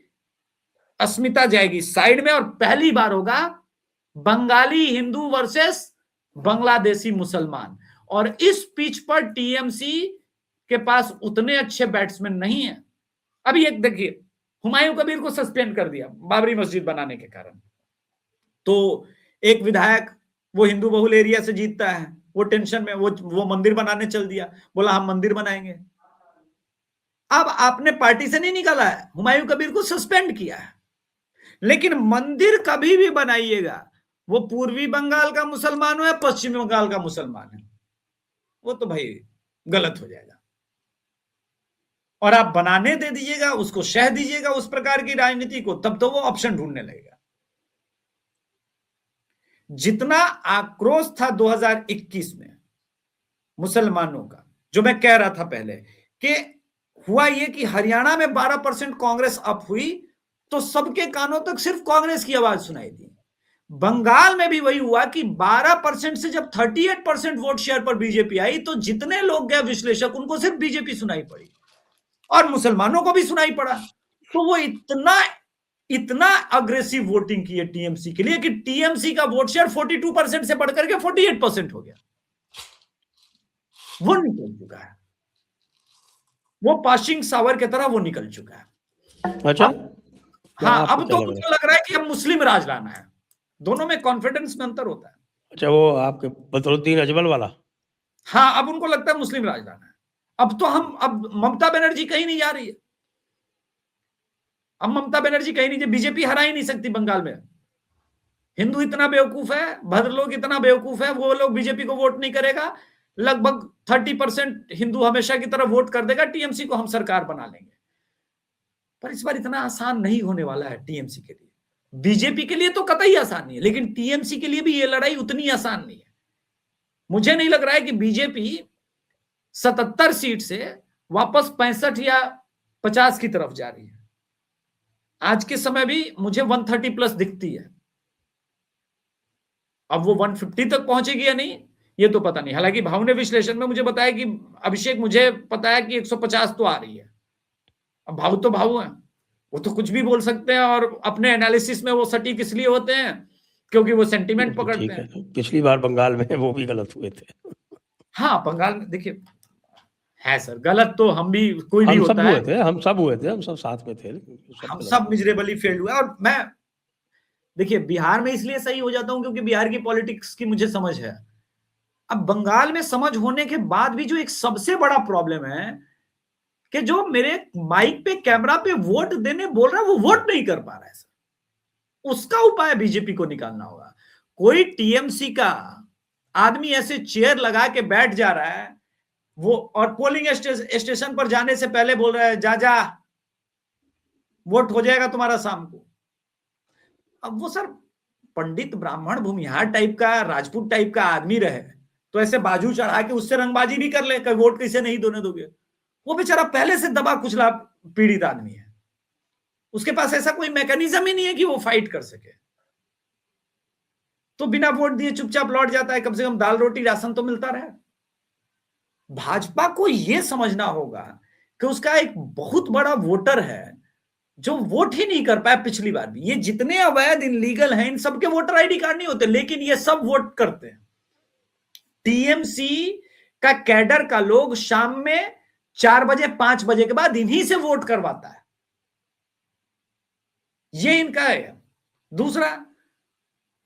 अस्मिता जाएगी साइड में, और पहली बार होगा बंगाली हिंदू वर्सेस बांग्लादेशी मुसलमान। और इस पिच पर टीएमसी के पास उतने अच्छे बैट्समैन नहीं है। अभी एक देखिए, हुमायूं कबीर को सस्पेंड कर दिया बाबरी मस्जिद बनाने के कारण, तो एक विधायक वो हिंदू बहुल एरिया से जीतता है, वो टेंशन में वो मंदिर बनाने चल दिया, बोला हम मंदिर बनाएंगे। अब आपने पार्टी से नहीं निकाला है, हुमायूं कबीर को सस्पेंड किया है, लेकिन मंदिर कभी भी बनाइएगा, वो पूर्वी बंगाल का मुसलमान हो या पश्चिमी बंगाल का मुसलमान है, वो तो भाई गलत हो जाएगा। और आप बनाने दे दीजिएगा, उसको शह दीजिएगा उस प्रकार की राजनीति को, तब तो वो ऑप्शन ढूंढने लगेगा। जितना आक्रोश था 2021 में मुसलमानों का, जो मैं कह रहा था पहले कि हुआ ये कि हरियाणा में 12% कांग्रेस अप हुई तो सबके कानों तक सिर्फ कांग्रेस की आवाज सुनाई दी। बंगाल में भी वही हुआ कि 12% से जब 38% वोट शेयर पर बीजेपी आई तो जितने लोग गए विश्लेषक, उनको सिर्फ बीजेपी सुनाई पड़ी और मुसलमानों को भी सुनाई पड़ा। तो वो इतना अग्रेसिव वोटिंग की है टीएमसी के लिए कि टीएमसी का वोट शेयर 42% से बढ़कर के 48% हो गया। वो निकल चुका है, वो पासिंग सावर की तरह वो निकल चुका है। अच्छा, हाँ, अब तो मुझे लग रहा है कि अब मुस्लिम राज लाना है। दोनों में कॉन्फिडेंस में अंतर होता है। अच्छा, वो आपके बदरुद्दीन अजमल वाला, हाँ, अब उनको लगता है मुस्लिम राज लाना है। अब ममता बनर्जी कहीं नहीं जा रही है। अब ममता बनर्जी कहीं नहीं, बीजेपी हरा ही नहीं सकती बंगाल में। हिंदू इतना बेवकूफ है, भद्र लोग इतना बेवकूफ है, वो लोग बीजेपी को वोट नहीं करेगा। लगभग 30% हिंदू हमेशा की तरह वोट कर देगा टीएमसी को, हम सरकार बना लेंगे। पर इस बार इतना आसान नहीं होने वाला है टीएमसी के लिए। बीजेपी के लिए तो कतई आसान नहीं है, लेकिन टीएमसी के लिए भी ये लड़ाई उतनी आसान नहीं है। मुझे नहीं लग रहा है कि बीजेपी 77 सीट से वापस 65 या 50 की तरफ जा रही है। आज के समय भी मुझे 130 प्लस दिखती है। अब वो 150 तक पहुंचेगी या नहीं ये तो पता नहीं। हालांकि भाव ने विश्लेषण में मुझे बताया कि अभिषेक, मुझे पता है कि 150 तो आ रही है। अब भाव तो भाव है, वो तो कुछ भी बोल सकते हैं, और अपने एनालिसिस में वो सटीक इसलिए होते हैं क्योंकि वो सेंटीमेंट पकड़ते ठीक है, हैं। तो पिछली बार बंगाल में वो भी गलत हुए थे। हाँ, बंगाल में देखिए है सर, गलत तो हम भी, कोई भी हम सब होता है, हुए थे, हम सब हुए थे, हम सब साथ में थे, सब हम गलत सब हुए। मिजरेबली फेल्ड हुआ। और मैं देखिए बिहार में इसलिए सही हो जाता हूं क्योंकि बिहार की पॉलिटिक्स की मुझे समझ है। अब बंगाल में समझ होने के बाद भी जो एक सबसे बड़ा प्रॉब्लम है कि जो मेरे माइक पे कैमरा पे वोट देने बोल रहा है वो वोट नहीं कर पा रहा है सर। उसका उपाय बीजेपी को निकालना होगा। कोई टीएमसी का आदमी ऐसे चेयर लगा के बैठ जा रहा है वो, और पोलिंग स्टेशन पर जाने से पहले बोल रहा है जा जा वोट हो जाएगा तुम्हारा शाम को। अब वो सर पंडित ब्राह्मण भूमिहार टाइप का, राजपूत टाइप का आदमी रहे तो ऐसे बाजू चढ़ा के उससे रंगबाजी भी कर ले कि वोट कैसे नहीं दोने दोगे। वो बेचारा पहले से दबा कुचला पीड़ित आदमी है, उसके पास ऐसा कोई मैकेनिज्म ही नहीं है कि वो फाइट कर सके, तो बिना वोट दिए चुपचाप लौट जाता है। कम से कम दाल रोटी राशन तो मिलता रहे। भाजपा को यह समझना होगा कि उसका एक बहुत बड़ा वोटर है जो वोट ही नहीं कर पाया पिछली बार भी। ये जितने अवैध इनलीगल हैं इन सबके वोटर आईडी कार्ड नहीं होते, लेकिन ये सब वोट करते हैं। टीएमसी का कैडर का लोग शाम में 4 बजे 5 बजे के बाद इन्हीं से वोट करवाता है, ये इनका है। दूसरा,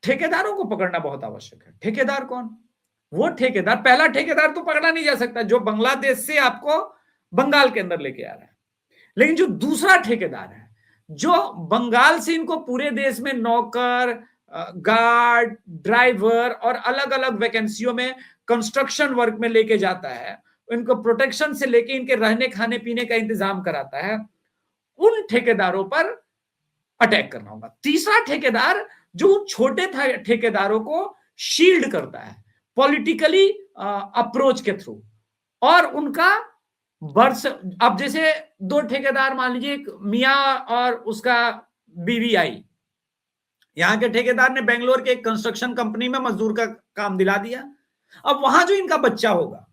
ठेकेदारों को पकड़ना बहुत आवश्यक है। ठेकेदार कौन? वो ठेकेदार, पहला ठेकेदार तो पकड़ा नहीं जा सकता जो बांग्लादेश से आपको बंगाल के अंदर लेके आ रहा है, लेकिन जो दूसरा ठेकेदार है जो बंगाल से इनको पूरे देश में नौकर, गार्ड, ड्राइवर और अलग अलग वैकेंसियों में कंस्ट्रक्शन वर्क में लेके जाता है, इनको प्रोटेक्शन से लेके इनके रहने खाने पीने का इंतजाम कराता है, उन ठेकेदारों पर अटैक करना होगा। तीसरा ठेकेदार जो छोटे ठेकेदारों को शील्ड करता है पॉलिटिकली अप्रोच के थ्रू, और उनका वर्ष, अब जैसे 2 ठेकेदार मान लीजिए, एक मियां और उसका बीवी आई, यहां के ठेकेदार ने बेंगलोर के एक कंस्ट्रक्शन कंपनी में मजदूर का काम दिला दिया। अब वहां जो इनका बच्चा होगा,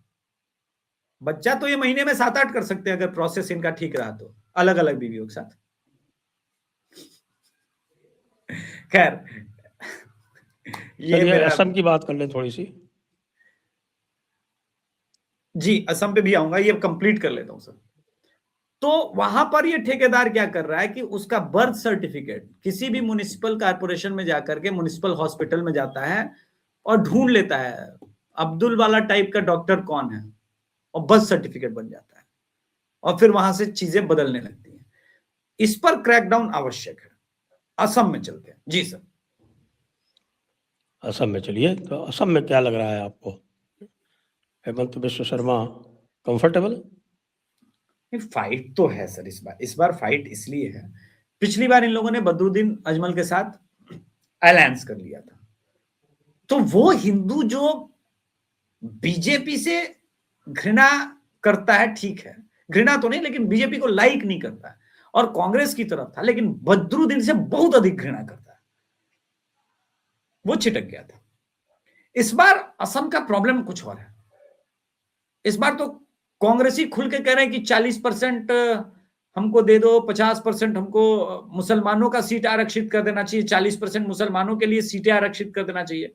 बच्चा तो ये महीने में 7-8 कर सकते हैं अगर प्रोसेस इनका ठीक रहा तो, अलग अलग बीवियों के साथ। खैर ये मेरा, असम की बात कर ले थोड़ी सी। जी असम पे भी आऊंगा, ये कंप्लीट कर लेता हूं सर। तो वहां पर ये ठेकेदार क्या कर रहा है कि उसका बर्थ सर्टिफिकेट किसी भी म्युनिसिपल कॉर्पोरेशन में जाकर के म्युनिसिपल हॉस्पिटल में जाता है और ढूंढ लेता है अब्दुल वाला टाइप का डॉक्टर कौन है, और बर्थ सर्टिफिकेट बन जाता है, और फिर वहां से चीजें बदलने लगती हैं। इस पर क्रैकडाउन आवश्यक है। असम में चलते हैं जी सर। असम में चलिए, तो असम में क्या लग रहा है आपको? हेमंत बिश्व शर्मा कंफर्टेबल? फाइट तो है सर, इस बार फाइट इसलिए है, पिछली बार इन लोगों ने बदरुद्दीन अजमल के साथ अलायंस कर लिया था, तो वो हिंदू जो बीजेपी से घृणा करता है, ठीक है, घृणा तो नहीं लेकिन बीजेपी को लाइक नहीं करता है, और कांग्रेस की तरफ था, लेकिन बदरुद्दीन से बहुत अधिक घृणा करता है, वो छिटक गया था। इस बार असम का प्रॉब्लम कुछ और है। इस बार तो कांग्रेसी खुल के कह रहे हैं कि 40% हमको दे दो, 50% हमको मुसलमानों का सीट आरक्षित कर देना चाहिए, 40% मुसलमानों के लिए सीटें आरक्षित कर देना चाहिए।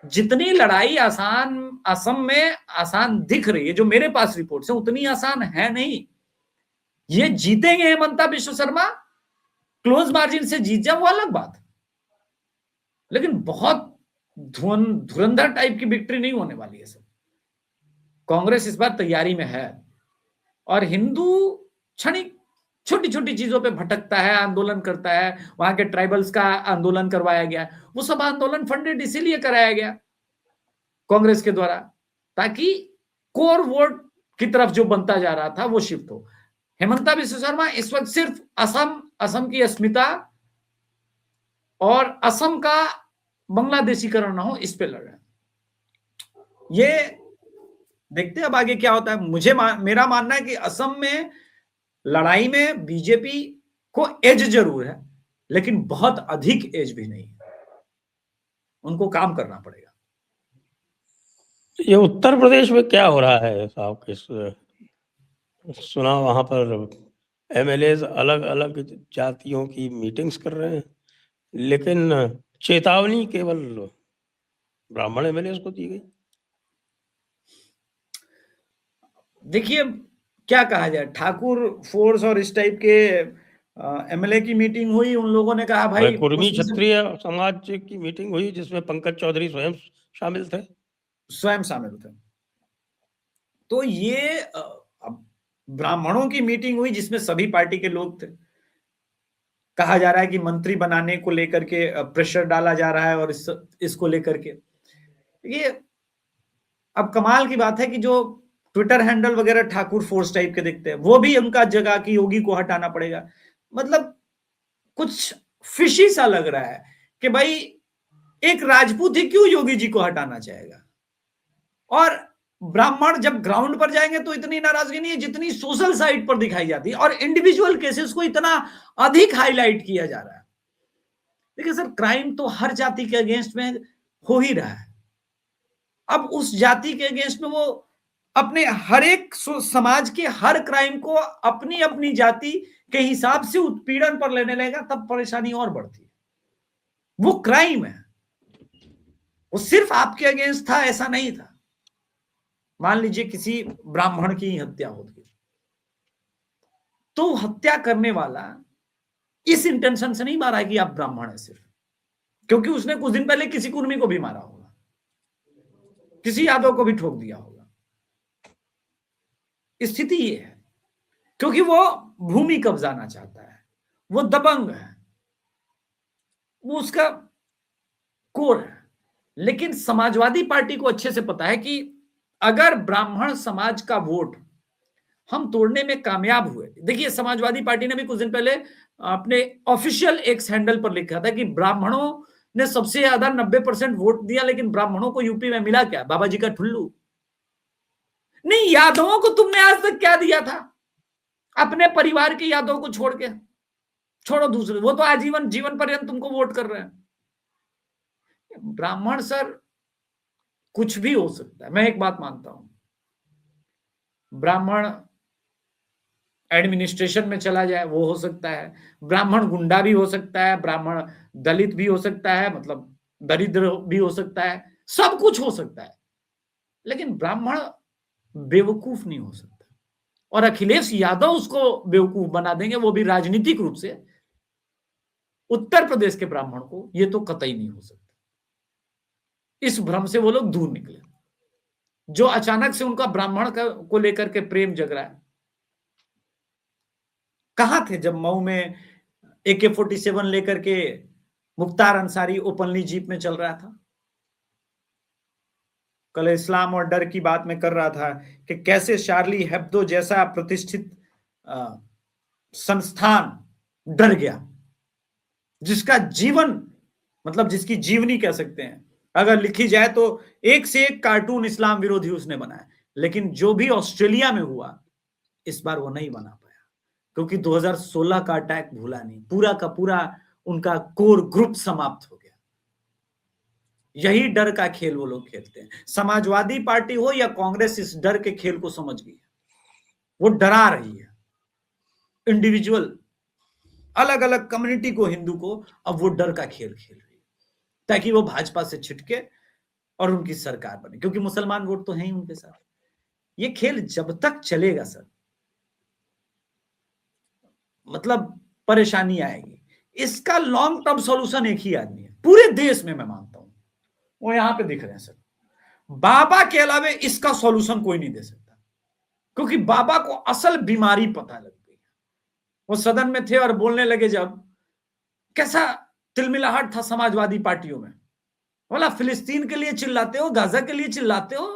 जितनी लड़ाई आसान असम में आसान दिख रही है, जो मेरे पास रिपोर्ट्स है, उतनी आसान है नहीं। ये जीतेंगे हेमंता बिश्व शर्मा, क्लोज मार्जिन से जीत जाए वो अलग बात, लेकिन बहुत धुरंधर टाइप की विक्ट्री नहीं होने वाली है सर। कांग्रेस इस बार तैयारी में है, और हिंदू क्षणिक छोटी छोटी चीजों पे भटकता है, आंदोलन करता है। वहां के ट्राइबल्स का आंदोलन करवाया गया, वो सब आंदोलन फंडेड इसीलिए कराया गया कांग्रेस के द्वारा, ताकि कोर वोट की तरफ जो बनता जा रहा था वो शिफ्ट हो। हेमंता बिश्व शर्मा इस वक्त सिर्फ असम की अस्मिता और असम का बांग्लादेशीकरण ना हो, इस पे लड़ रहे हैं। ये देखते हैं अब आगे क्या होता है। मेरा मानना है कि असम में लड़ाई में बीजेपी को एज जरूर है, लेकिन बहुत अधिक एज भी नहीं है। उनको काम करना पड़ेगा। ये उत्तर प्रदेश में क्या हो रहा है साहब? सुना वहां पर एमएलएज अलग अलग जातियों की मीटिंग्स कर रहे हैं, लेकिन चेतावनी केवल ब्राह्मण एमएलएज को दी गई। देखिए क्या कहा जाए, ठाकुर फोर्स और इस टाइप के एमएलए की मीटिंग हुई, उन लोगों ने कहा भाई कुर्मी उसमें से क्षत्रिय समाज की मीटिंग हुई जिसमें पंकज चौधरी स्वयं शामिल थे। स्वयं शामिल थे। तो ये अब ब्राह्मणों की मीटिंग हुई जिसमें सभी पार्टी के लोग थे। कहा जा रहा है कि मंत्री बनाने को लेकर के प्रेशर डाला जा रहा है और इसको लेकर के ये अब कमाल की बात है कि जो ट्विटर हैंडल वगैरह ठाकुर फोर्स टाइप के दिखते हैं वो भी उनका जगह की योगी को हटाना पड़ेगा। मतलब कुछ फिशी सा लग रहा है कि भाई एक राजपूत ही क्यों योगी जी को हटाना चाहेगा। और ब्राह्मण जब ग्राउंड पर जाएंगे तो इतनी नाराजगी नहीं है जितनी सोशल साइट पर दिखाई जाती है और इंडिविजुअल केसेस को इतना अधिक हाईलाइट किया जा रहा है। देखिए सर, क्राइम तो हर जाति के अगेंस्ट में हो ही रहा है। अब उस जाति के अगेंस्ट में वो अपने हर एक समाज के हर क्राइम को अपनी अपनी जाति के हिसाब से उत्पीड़न पर लेने लगेगा, तब परेशानी और बढ़ती है। वो क्राइम है, वो सिर्फ आपके अगेंस्ट था ऐसा नहीं था। मान लीजिए किसी ब्राह्मण की हत्या होती तो हत्या करने वाला इस इंटेंशन से नहीं मारा है कि आप ब्राह्मण है सिर्फ, क्योंकि उसने कुछ दिन पहले किसी कुर्मी को भी मारा होगा, किसी यादव को भी ठोक दिया होगा। स्थिति ये है क्योंकि वो भूमि कब्जाना चाहता है, वो दबंग है, वो उसका कोर है। लेकिन समाजवादी पार्टी को अच्छे से पता है कि अगर ब्राह्मण समाज का वोट हम तोड़ने में कामयाब हुए। देखिए समाजवादी पार्टी ने भी कुछ दिन पहले अपने ऑफिशियल एक्स हैंडल पर लिखा था कि ब्राह्मणों ने सबसे ज्यादा 90% वोट दिया, लेकिन ब्राह्मणों को यूपी में मिला क्या? बाबा जी का ठुल्लू। नहीं, यादवों को तुमने आज तक क्या दिया था? अपने परिवार के यादव को छोड़ के, छोड़ो दूसरे, वो तो आजीवन जीवन पर्यंत तुमको वोट कर रहे हैं। ब्राह्मण सर कुछ भी हो सकता है। मैं एक बात मानता हूं, ब्राह्मण एडमिनिस्ट्रेशन में चला जाए वो हो सकता है, ब्राह्मण गुंडा भी हो सकता है, ब्राह्मण दलित भी हो सकता है, मतलब दरिद्र भी हो सकता है, सब कुछ हो सकता है, लेकिन ब्राह्मण बेवकूफ नहीं हो सकता। और अखिलेश यादव उसको बेवकूफ बना देंगे, वो भी राजनीतिक रूप से। उत्तर प्रदेश के ब्राह्मण को ये तो कतई नहीं हो सकता। इस भ्रम से वो लोग दूर निकले। जो अचानक से उनका ब्राह्मण को लेकर के प्रेम जग रहा है, कहां थे जब मऊ में AK-47 लेकर के मुख्तार अंसारी ओपनली जीप में चल रहा था? कल इस्लाम और डर की बात में कर रहा था कि कैसे शार्ली हेब्दो जैसा प्रतिष्ठित संस्थान डर गया, जिसका जीवन मतलब जिसकी जीवनी कह सकते हैं अगर लिखी जाए तो एक से एक कार्टून इस्लाम विरोधी उसने बनाया। लेकिन जो भी ऑस्ट्रेलिया में हुआ इस बार वो नहीं बना पाया, क्योंकि 2016 का अटैक भूला नहीं, पूरा का पूरा उनका कोर ग्रुप समाप्त हो गया। यही डर का खेल वो लोग खेलते हैं। समाजवादी पार्टी हो या कांग्रेस इस डर के खेल को समझ गई है। वो डरा रही है इंडिविजुअल अलग अलग कम्युनिटी को, हिंदू को, अब वो डर का खेल खेल रही है ताकि वो भाजपा से छिटके और उनकी सरकार बने, क्योंकि मुसलमान वोट तो है ही उनके साथ। ये खेल जब तक चलेगा सर, मतलब परेशानी आएगी। इसका लॉन्ग टर्म सॉल्यूशन एक ही आदमी है पूरे देश में, मैं मानता हूं, वो यहां पे दिख रहे हैं सर। बाबा के अलावा इसका सॉल्यूशन कोई नहीं दे सकता, क्योंकि बाबा को असल बीमारी पता लग गई। वो सदन में थे और बोलने लगे जब, कैसा तिलमिलाहट था समाजवादी पार्टियों में। बोला फिलिस्तीन के लिए चिल्लाते हो, गाजा के लिए चिल्लाते हो,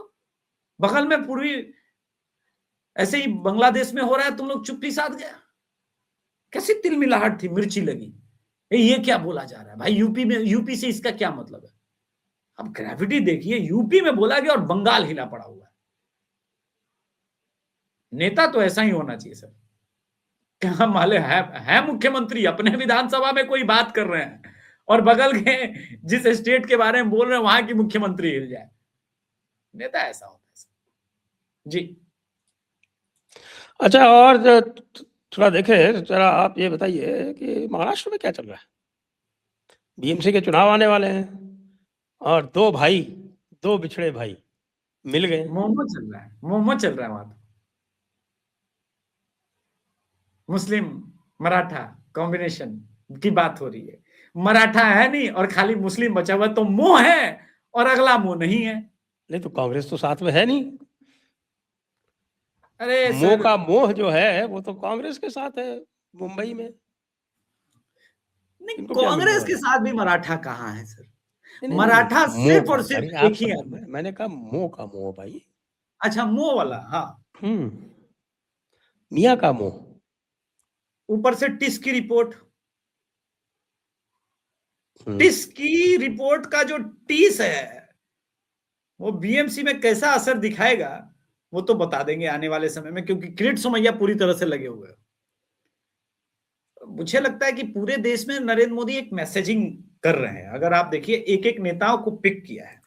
बगल में पूर्वी ऐसे ही बांग्लादेश में हो रहा है, तुम लोग चुप्पी साध गया। कैसी तिलमिलाहट थी, मिर्ची लगी, ये क्या बोला जा रहा है भाई? यूपी में, यूपी से इसका क्या मतलब है? अब ग्रेविटी देखिए, यूपी में बोला गया और बंगाल हिला पड़ा हुआ है। नेता तो ऐसा ही होना चाहिए सर। क्या माले है मुख्यमंत्री अपने विधानसभा में कोई बात कर रहे हैं और बगल के जिस स्टेट के बारे में बोल रहे हैं वहां की मुख्यमंत्री हिल जाए। नेता ऐसा होता है जी। अच्छा, और थोड़ा देखें, जरा आप ये बताइए कि महाराष्ट्र में क्या चल रहा है? बीएमसी के चुनाव आने वाले हैं और दो बिछड़े भाई मिल गए। मोमो चल रहा है, मोमो चल रहा है वहां। मुस्लिम मराठा कॉम्बिनेशन की बात हो रही है। मराठा है नहीं और खाली मुस्लिम बचा हुआ, तो मोह है और अगला मोह नहीं है। नहीं तो कांग्रेस तो साथ में है नहीं। अरे मोह सर, का मोह जो है वो तो कांग्रेस के साथ है मुंबई में। नहीं, इनको क्या मिलने कांग्रेस के वाला है? साथ भी मराठा कहाँ है सर? नहीं नहीं नहीं, मराठा मोह सिर्फ का, और अरे सिर्फ आप एक ही आदमी। मैंने कहा मोह का मोह भाई। अच्छा, मोह वाला, हाँ। मियाँ का मोह। ऊपर से टिस की रिपोर्ट, हम्म। टिस की रिपोर्ट का जो टीस है वो बीएमसी में कैसा असर दिखाएगा वो तो बता देंगे आने वाले समय में, क्योंकि किरीट सोमैया पूरी तरह से लगे हुए हैं। मुझे लगता है कि पूरे देश में नरेंद्र मोदी एक मैसेजिंग कर रहे हैं। अगर आप देखिए, एक एक नेताओं को पिक किया है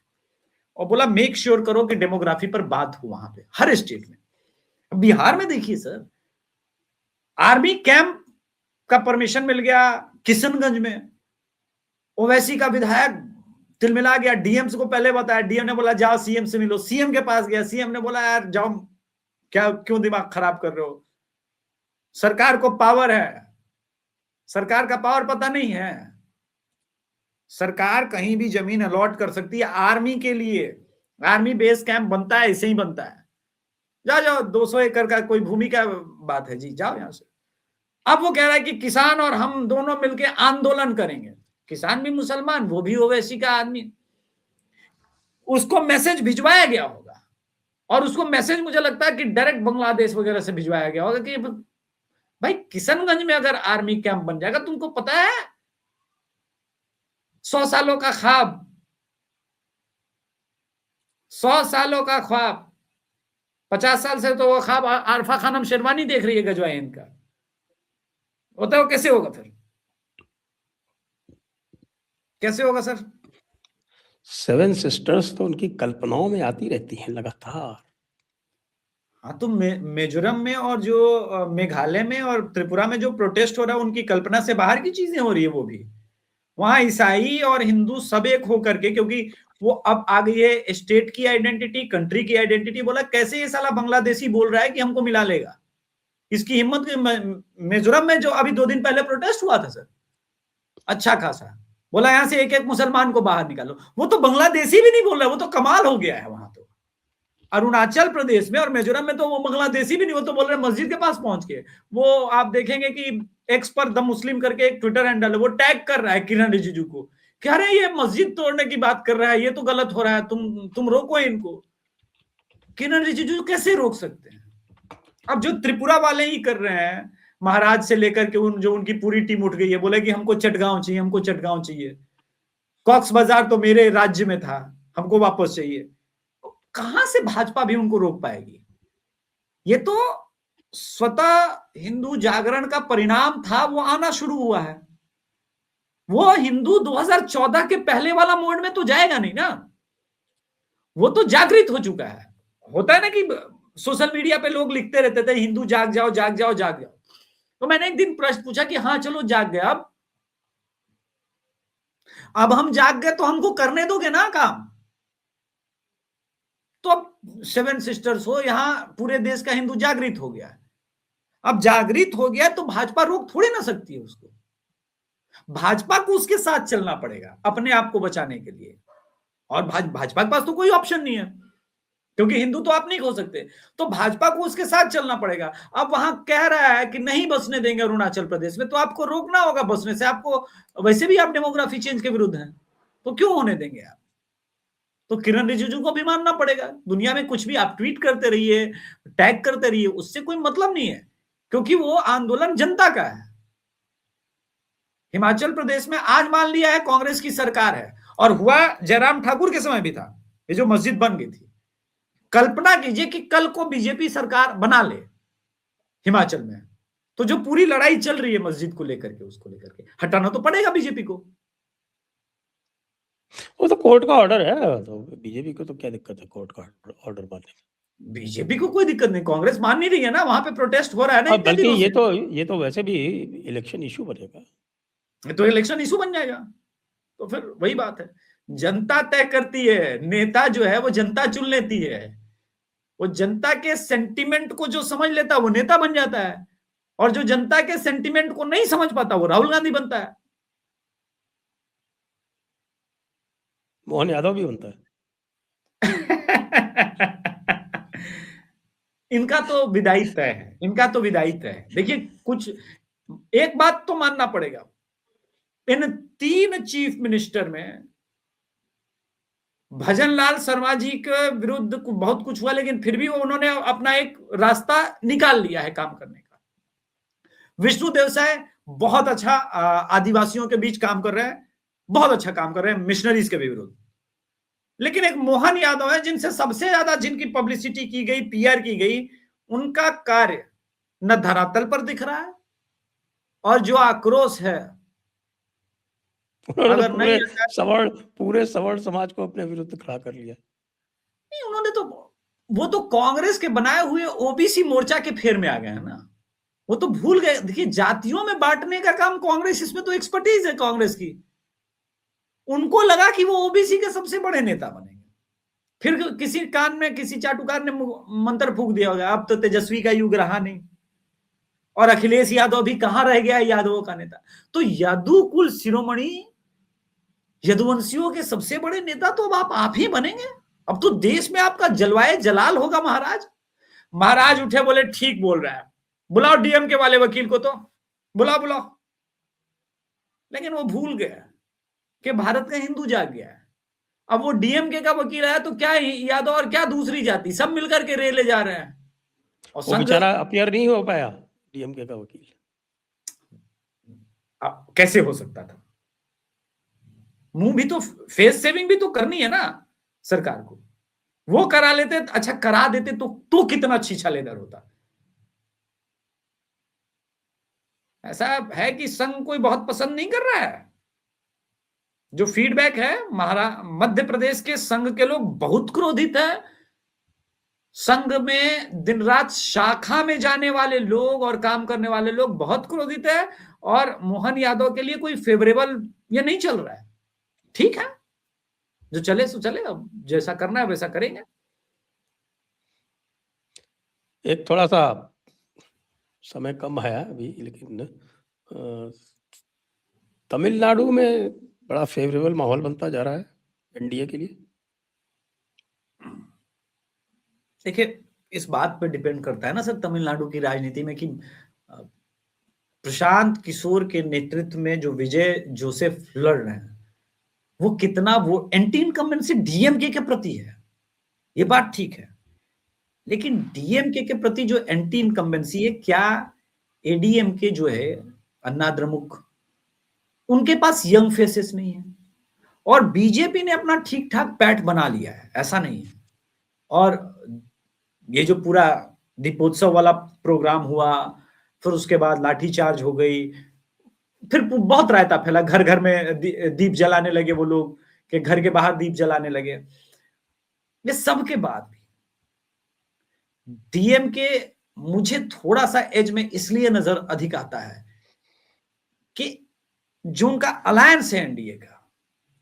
और बोला मेक श्योर करो कि डेमोग्राफी पर बात हो वहां पे, हर स्टेट में। बिहार में देखिए सर, आर्मी कैंप का परमिशन मिल गया किशनगंज में। ओवैसी का विधायक तिलमिला गया, डीएम को पहले बताया, डीएम ने बोला जाओ सीएम से मिलो, सीएम के पास गया, सीएम ने बोला यार जाओ, क्या क्यों दिमाग खराब कर रहे हो, सरकार को पावर है। सरकार का पावर पता नहीं है? सरकार कहीं भी जमीन अलॉट कर सकती है आर्मी के लिए। आर्मी बेस कैंप बनता है, ऐसे ही बनता है। जाओ जाओ, 200 एकड़ का कोई भूमि का बात है जी, जाओ यहां से। अब वो कह रहा है कि किसान और हम दोनों मिलकर आंदोलन करेंगे। किसान भी मुसलमान, वो भी ओवैसी का आदमी। उसको मैसेज भिजवाया गया होगा, और उसको मैसेज मुझे लगता है कि डायरेक्ट बांग्लादेश वगैरह से भिजवाया गया होगा कि भाई किशनगंज में अगर आर्मी कैंप बन जाएगा, तुमको पता है 100 सालों का ख्वाब, 100 सालों का ख्वाब, 50 साल से तो वो ख्वाब आरफा खानम शेरवानी देख रही है गजवाइन का। बताओ कैसे होगा फिर, कैसे होगा सर? सेवन सिस्टर्स तो उनकी कल्पनाओं में आती रहती हैं लगातार। हाँ, तो मिजोरम में और जो मेघालय में और त्रिपुरा में जो प्रोटेस्ट हो रहा है, उनकी कल्पना से बाहर की चीजें हो रही है। वो भी वहां ईसाई और हिंदू सब एक होकर के, क्योंकि वो अब आ गई है स्टेट की आइडेंटिटी, कंट्री की आइडेंटिटी। बोला कैसे ये साला बांग्लादेशी बोल रहा है कि हमको मिला लेगा, इसकी हिम्मत। मिजोरम में जो अभी 2 दिन पहले प्रोटेस्ट हुआ था सर, अच्छा खासा, बोला यहां से एक एक मुसलमान को बाहर निकालो। वो तो बांग्लादेशी भी नहीं बोल रहा, वो तो कमाल हो गया है वहां तो। अरुणाचल प्रदेश में और मिजोरम में तो वो बांग्लादेशी भी नहीं, वो तो बोल रहे मस्जिद के पास पहुंच के। वो आप देखेंगे कि एक्स पर द मुस्लिम करके एक ट्विटर हैंडल है, वो टैग कर रहा है किरण रिजिजू को, कह रहे ये मस्जिद तोड़ने की बात कर रहा है, ये तो गलत हो रहा है, तुम रोको इनको। किरण रिजिजू कैसे रोक सकते हैं? अब जो त्रिपुरा वाले ही कर रहे हैं, महाराज से लेकर के जो उनकी पूरी टीम उठ गई है, बोले कि हमको चटगांव चाहिए, हमको चटगांव चाहिए, कॉक्स बाजार तो मेरे राज्य में था, हमको वापस चाहिए। कहां से भाजपा भी उनको रोक पाएगी? ये तो स्वतः हिंदू जागरण का परिणाम था, वो आना शुरू हुआ है। वो हिंदू 2014 के पहले वाला मोड में तो जाएगा नहीं ना, वो तो जागृत हो चुका है। होता है ना कि सोशल मीडिया पे लोग लिखते रहते थे हिंदू जाग जाओ जाग जाओ जाग जाओ। तो मैंने एक दिन प्रश्न पूछा कि हाँ चलो जाग गए, अब हम जाग गए तो हमको करने दोगे ना काम? तो अब 7 सिस्टर्स हो, यहां पूरे देश का हिंदू जागृत हो गया है। अब जागृत हो गया तो भाजपा रोक थोड़ी ना सकती है उसको। भाजपा को उसके साथ चलना पड़ेगा अपने आप को बचाने के लिए, और भाजपा के पास तो कोई ऑप्शन नहीं है, क्योंकि हिंदू तो आप नहीं खो सकते। तो भाजपा को उसके साथ चलना पड़ेगा। अब वहां कह रहा है कि नहीं बसने देंगे अरुणाचल प्रदेश में, तो आपको रोकना होगा बसने से। आपको वैसे भी आप डेमोग्राफी चेंज के विरुद्ध हैं, तो क्यों होने देंगे आप? तो किरण रिजिजू को भी मानना पड़ेगा। दुनिया में कुछ भी आप ट्वीट करते रहिए, टैग करते रहिए, उससे कोई मतलब नहीं है, क्योंकि वो आंदोलन जनता का है। हिमाचल प्रदेश में आज मान लिया है कांग्रेस की सरकार है, और हुआ जयराम ठाकुर के समय भी था, ये जो मस्जिद बन गई थी। कल्पना कीजिए कि कल को बीजेपी सरकार बना ले हिमाचल में, तो जो पूरी लड़ाई चल रही है मस्जिद को लेकर के, उसको लेकर के हटाना तो पड़ेगा बीजेपी को। वो तो कोर्ट का ऑर्डर है, तो बीजेपी को तो क्या दिक्कत है कोर्ट का ऑर्डर मानने में? बीजेपी को कोई दिक्कत नहीं, कांग्रेस मान नहीं रही है ना, वहां पे प्रोटेस्ट हो रहा है ना अब इतने बल्कि दिनों से। ये तो वैसे भी इलेक्शन इशू बनेगा। तो इलेक्शन इशू बन जाएगा। तो फिर वही बात है, जनता तय करती है, नेता जो है वो जनता चुन लेती है। वो जनता के सेंटिमेंट को जो समझ लेता है वो नेता बन जाता है, और जो जनता के सेंटिमेंट को नहीं समझ पाता वो राहुल गांधी बनता है। मोहन यादव भी बनता है। इनका तो विदाई तय है, इनका तो विदाई तय है। देखिए, कुछ एक बात तो मानना पड़ेगा, इन 3 चीफ मिनिस्टर में भजनलाल शर्मा जी के विरुद्ध बहुत कुछ हुआ, लेकिन फिर भी उन्होंने अपना एक रास्ता निकाल लिया है काम करने का। विष्णु देवसाय बहुत अच्छा आदिवासियों के बीच काम कर रहे हैं, बहुत अच्छा काम कर रहे हैं मिशनरीज के विरुद्ध। लेकिन एक मोहन यादव है जिनसे सबसे ज्यादा जिनकी पब्लिसिटी की गई, पीआर की गई, उनका कार्य न धरातल पर दिख रहा है, और जो आक्रोश है उन्होंने अगर नहीं पूरे सवर्ण समाज को अपने विरुद्ध खड़ा कर लिया। नहीं, उन्होंने तो वो तो कांग्रेस के बनाए हुए ओबीसी मोर्चा के फेर में आ गए हैं ना, वो तो भूल गए। देखिए, जातियों में बांटने का काम कांग्रेस, इसमें तो एक्सपर्टीज है कांग्रेस की। उनको लगा कि वो ओबीसी के सबसे बड़े नेता बनेंगे, फिर किसी कान में किसी चाटुकार ने मंत्र फूक दिया होगा, अब तो तेजस्वी का युग रहा नहीं, और अखिलेश यादव भी कहां रह गया यादवों का नेता। तो यदुकुल शिरोमणि यदुवंशियों के सबसे बड़े नेता तो अब आप ही बनेंगे। अब तो देश में आपका जलवाए जलाल होगा। महाराज महाराज उठे, बोले ठीक बोल रहा है, बुलाओ डीएमके वाले वकील को, तो बुलाओ बुलाओ। लेकिन वो भूल गया कि भारत का हिंदू जाग गया है। अब वो डीएमके का वकील आया तो क्या यादव और क्या दूसरी जाति सब मिलकर के रेले जा रहे हैं, और वो बेचारा अपीयर नहीं हो पाया डीएमके का वकील। कैसे हो सकता था? मुंह भी तो, फेस सेविंग भी तो करनी है ना सरकार को। वो करा लेते, अच्छा करा देते तो कितना छीछा लेदर होता। ऐसा है कि संघ कोई बहुत पसंद नहीं कर रहा है। जो फीडबैक है, मध्य प्रदेश के संघ के लोग बहुत क्रोधित है। संघ में दिन रात शाखा में जाने वाले लोग और काम करने वाले लोग बहुत क्रोधित है, और मोहन यादव के लिए कोई फेवरेबल ये नहीं चल रहा है। ठीक है, जो चले सो चले, अब जैसा करना है वैसा करेंगे। एक थोड़ा सा समय कम है अभी, लेकिन तमिलनाडु में बड़ा फेवरेबल माहौल बनता जा रहा है एनडीए के लिए। देखिए, इस बात पे डिपेंड करता है ना सर, तमिलनाडु की राजनीति में, कि प्रशांत किशोर के नेतृत्व में जो विजय जोसेफ लड़ रहे हैं, वो कितना वो एंटी इनकम्बेंसी डीएमके के प्रति है, ये बात ठीक है। लेकिन डीएमके के प्रति जो एंटी इनकम्बेंसी है, क्या एडीएमके जो है अन्ना द्रमुक, उनके पास यंग फेसेस नहीं है, और बीजेपी ने अपना ठीक ठाक पैठ बना लिया है, ऐसा नहीं है। और ये जो पूरा दीपोत्सव वाला प्रोग्राम हुआ, फिर उसके बाद लाठीचार्ज हो गई, फिर बहुत रायता फैला, घर घर में दीप जलाने लगे वो लोग, कि घर के बाहर दीप जलाने लगे। ये सब के बाद भी डीएमके मुझे थोड़ा सा एज में इसलिए नजर अधिक आता है कि जो उनका अलायंस है एनडीए का,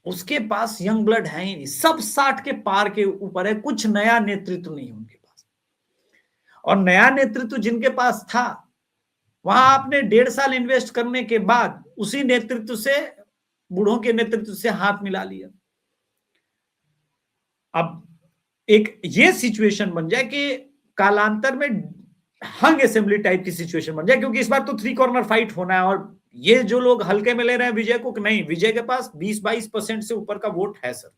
उसके पास यंग ब्लड है ही नहीं, सब 60 के पार के ऊपर है, कुछ नया नेतृत्व नहीं है उनके पास। और नया नेतृत्व जिनके पास था, वहां आपने 1.5 साल इन्वेस्ट करने के बाद उसी नेतृत्व से, बूढ़ों के नेतृत्व से हाथ मिला लिया। अब एक ये सिचुएशन बन जाए कि कालांतर में हंग असेंबली टाइप की सिचुएशन बन जाए, क्योंकि इस बार तो 3 कॉर्नर फाइट होना है। और ये जो लोग हल्के में ले रहे हैं विजय को, नहीं, विजय के पास 20-22% से ऊपर का वोट है सर,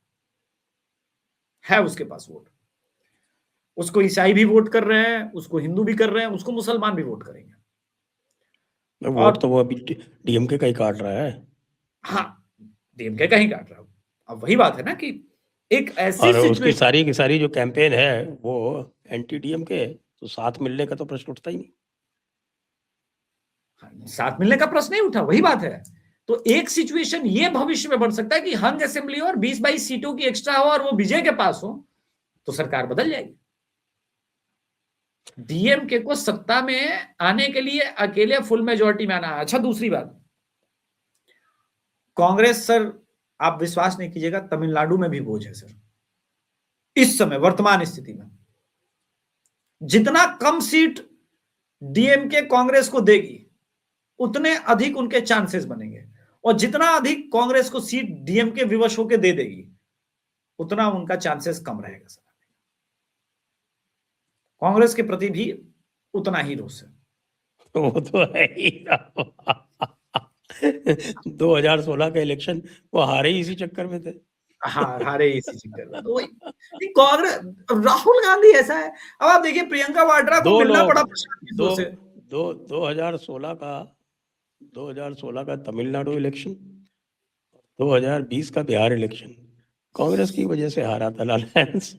है उसके पास वोट। उसको ईसाई भी वोट कर रहे हैं, उसको हिंदू भी कर रहे हैं, उसको मुसलमान भी वोट करेंगे। वोट तो वो अभी डीएमके का ही काट रहा है। हाँ, डीएमके का ही काट रहा है। अब वही बात है ना कि एक ऐसी और उसकी सारी की सारी जो कैंपेन है वो एंटी डीएमके, तो साथ मिलने का तो प्रश्न उठता ही नहीं। साथ मिलने का प्रश्न नहीं उठा, वही बात है। तो एक सिचुएशन ये भविष्य में बन सकता है कि हंग असेंबली और 20-22 सीटों की एक्स्ट्रा हो और वो विजय के पास हो, तो सरकार बदल जाएगी। डीएमके को सत्ता में आने के लिए अकेले फुल मेजोरिटी में आना है। अच्छा, दूसरी बात, कांग्रेस सर, आप विश्वास नहीं कीजिएगा, तमिलनाडु में भी बोझ है सर इस समय वर्तमान स्थिति में। जितना कम सीट डीएमके कांग्रेस को देगी उतने अधिक उनके चांसेस बनेंगे, और जितना अधिक कांग्रेस को सीट डीएमके विवश होकर दे देगी उतना उनका चांसेस कम रहेगा सर। कांग्रेस के प्रति भी उतना ही रोष है। वो तो है ही। 2016 का इलेक्शन वो हारे ही इसी चक्कर में थे। हाँ, हारे इसी चक्कर में। तो कांग्रेस, राहुल गांधी ऐसा है। अब आप देखिए, प्रियंका वाड्रा को मिलना पड़ा प्रशांत किशोर से। 2016 का तमिलनाडु इलेक्शन, 2020 का बिहार इलेक्शन कांग्रेस की वजह से हारा था लालहंस।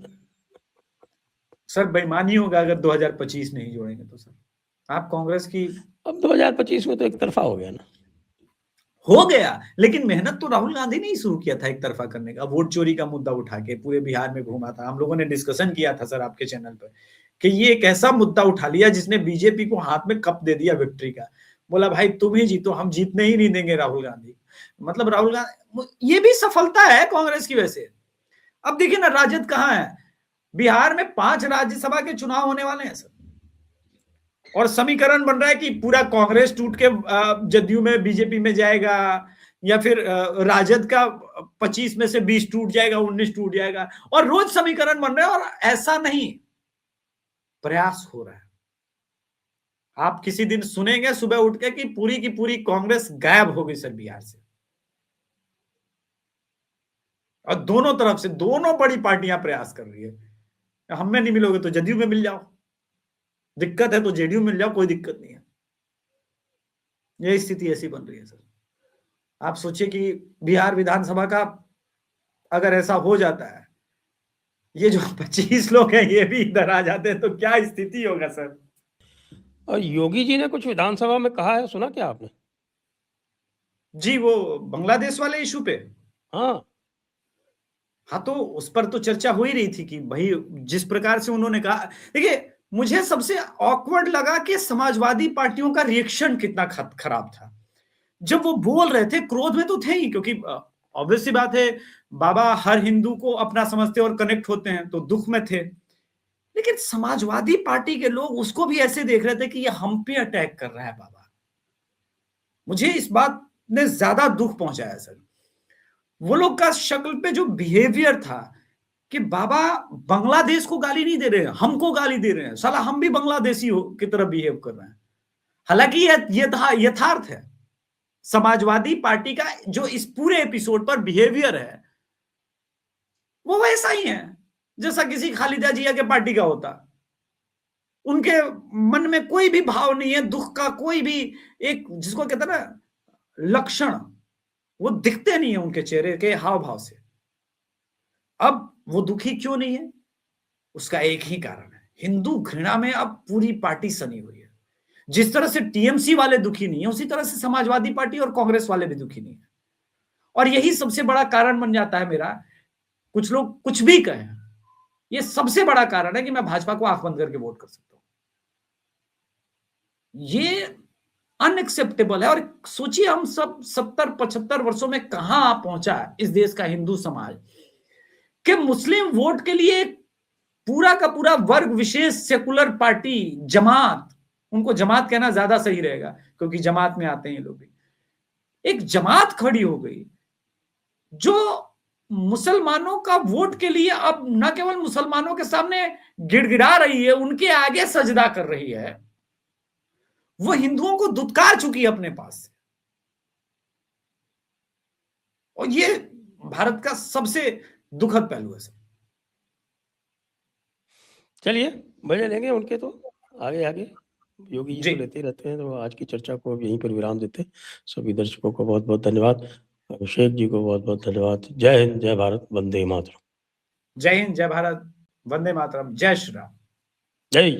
सर बेईमानी होगा अगर 2025 नहीं जोड़ेंगे तो सर। आप कांग्रेस की, अब 2025 में तो एक तरफा हो गया ना। हो गया, लेकिन मेहनत तो राहुल गांधी ने ही शुरू किया था एक तरफा करने का। वोट चोरी का मुद्दा उठा के पूरे बिहार में घूमा था। हम लोगों ने डिस्कशन किया था सर आपके चैनल पर कि ये एक ऐसा मुद्दा उठा लिया जिसने बीजेपी को हाथ में कप दे दिया विक्ट्री का। बोला भाई तुम ही जीतो, हम जीतने ही नहीं देंगे राहुल गांधी। मतलब राहुल गांधी, ये भी सफलता है कांग्रेस की वैसे। अब देखिए ना, राजद कहाँ है। बिहार में 5 राज्यसभा के चुनाव होने वाले हैं सर, और समीकरण बन रहा है कि पूरा कांग्रेस टूट के जदयू में, बीजेपी में जाएगा, या फिर राजद का 25 में से 20 टूट जाएगा, 19 टूट जाएगा, और रोज समीकरण बन रहे हैं। और ऐसा नहीं, प्रयास हो रहा है। आप किसी दिन सुनेंगे सुबह उठ के कि पूरी की पूरी कांग्रेस गायब हो गई सर बिहार से। और दोनों तरफ से दोनों बड़ी पार्टियां प्रयास कर रही है, हम में नहीं मिलोगे तो जदयू में मिल जाओ, दिक्कत है तो जेडीयू मिल जाओ, कोई दिक्कत नहीं है। यह स्थिति ऐसी बन रही है सर। आप सोचिए कि बिहार विधानसभा का अगर ऐसा हो जाता है, ये जो 25 लोग हैं ये भी इधर आ जाते हैं, तो क्या स्थिति होगा सर। और योगी जी ने कुछ विधानसभा में कहा है, सुना क्या आपने? जी, वो बांग्लादेश वाले इशू पे। हाँ, तो उस पर तो चर्चा हो ही रही थी कि भाई जिस प्रकार से उन्होंने कहा। देखिए, मुझे सबसे ऑकवर्ड लगा कि समाजवादी पार्टियों का रिएक्शन कितना खराब था। जब वो बोल रहे थे, क्रोध में तो थे ही, क्योंकि ऑब्वियस सी बात है, बाबा हर हिंदू को अपना समझते और कनेक्ट होते हैं, तो दुख में थे। लेकिन समाजवादी पार्टी के लोग उसको भी ऐसे देख रहे थे कि ये हम पे अटैक कर रहा है बाबा। मुझे इस बात ने ज्यादा दुख पहुंचाया सर। वो लोग का शक्ल पे जो बिहेवियर था कि बाबा बांग्लादेश को गाली नहीं दे रहे हैं, हमको गाली दे रहे हैं, साला हम भी बांग्लादेशी हो की तरह बिहेव कर रहे हैं। हालांकि ये यथार्थ है। समाजवादी पार्टी का जो इस पूरे एपिसोड पर बिहेवियर है वो वैसा ही है जैसा किसी खालिदा जिया के पार्टी का होता। उनके मन में कोई भी भाव नहीं है, दुख का कोई भी एक, जिसको कहते हैं ना, लक्षण वो दिखते नहीं है उनके चेहरे के हाव भाव से। अब वो दुखी क्यों नहीं है, उसका एक ही कारण है, हिंदू घृणा में अब पूरी पार्टी सनी हुई है। जिस तरह से टीएमसी वाले दुखी नहीं है, उसी तरह से समाजवादी पार्टी और कांग्रेस वाले भी दुखी नहीं है। और यही सबसे बड़ा कारण बन जाता है मेरा, कुछ लोग कुछ भी कहें, ये सबसे बड़ा कारण है कि मैं भाजपा को आंख बंद करके वोट कर सकता हूं। ये अनएक्सेप्टेबल है। और सोचिए, हम सब 70-75 वर्षों में कहां पहुंचा है इस देश का हिंदू समाज, कि मुस्लिम वोट के लिए पूरा का पूरा वर्ग विशेष सेकुलर पार्टी, जमात, उनको जमात कहना ज्यादा सही रहेगा क्योंकि जमात में आते हैं ये लोग भी, एक जमात खड़ी हो गई जो मुसलमानों का वोट के लिए अब न केवल मुसलमानों के सामने गिड़गिड़ा रही है, उनके आगे सजदा कर रही है, वो हिंदुओं को दुत्कार चुकी है अपने पास से। और ये भारत का सबसे दुखद पहलू है सर। चलिए मजे लेंगे उनके, तो आगे योगी जी तो लेते रहते हैं। तो आज की चर्चा को अब यहीं पर विराम देते हैं। सभी दर्शकों को बहुत बहुत धन्यवाद, अभिषेक जी को बहुत बहुत धन्यवाद। जय हिंद, जय भारत, वंदे मातरम। जय हिंद, जय भारत, वंदे मातरम, जय श्री राम। जय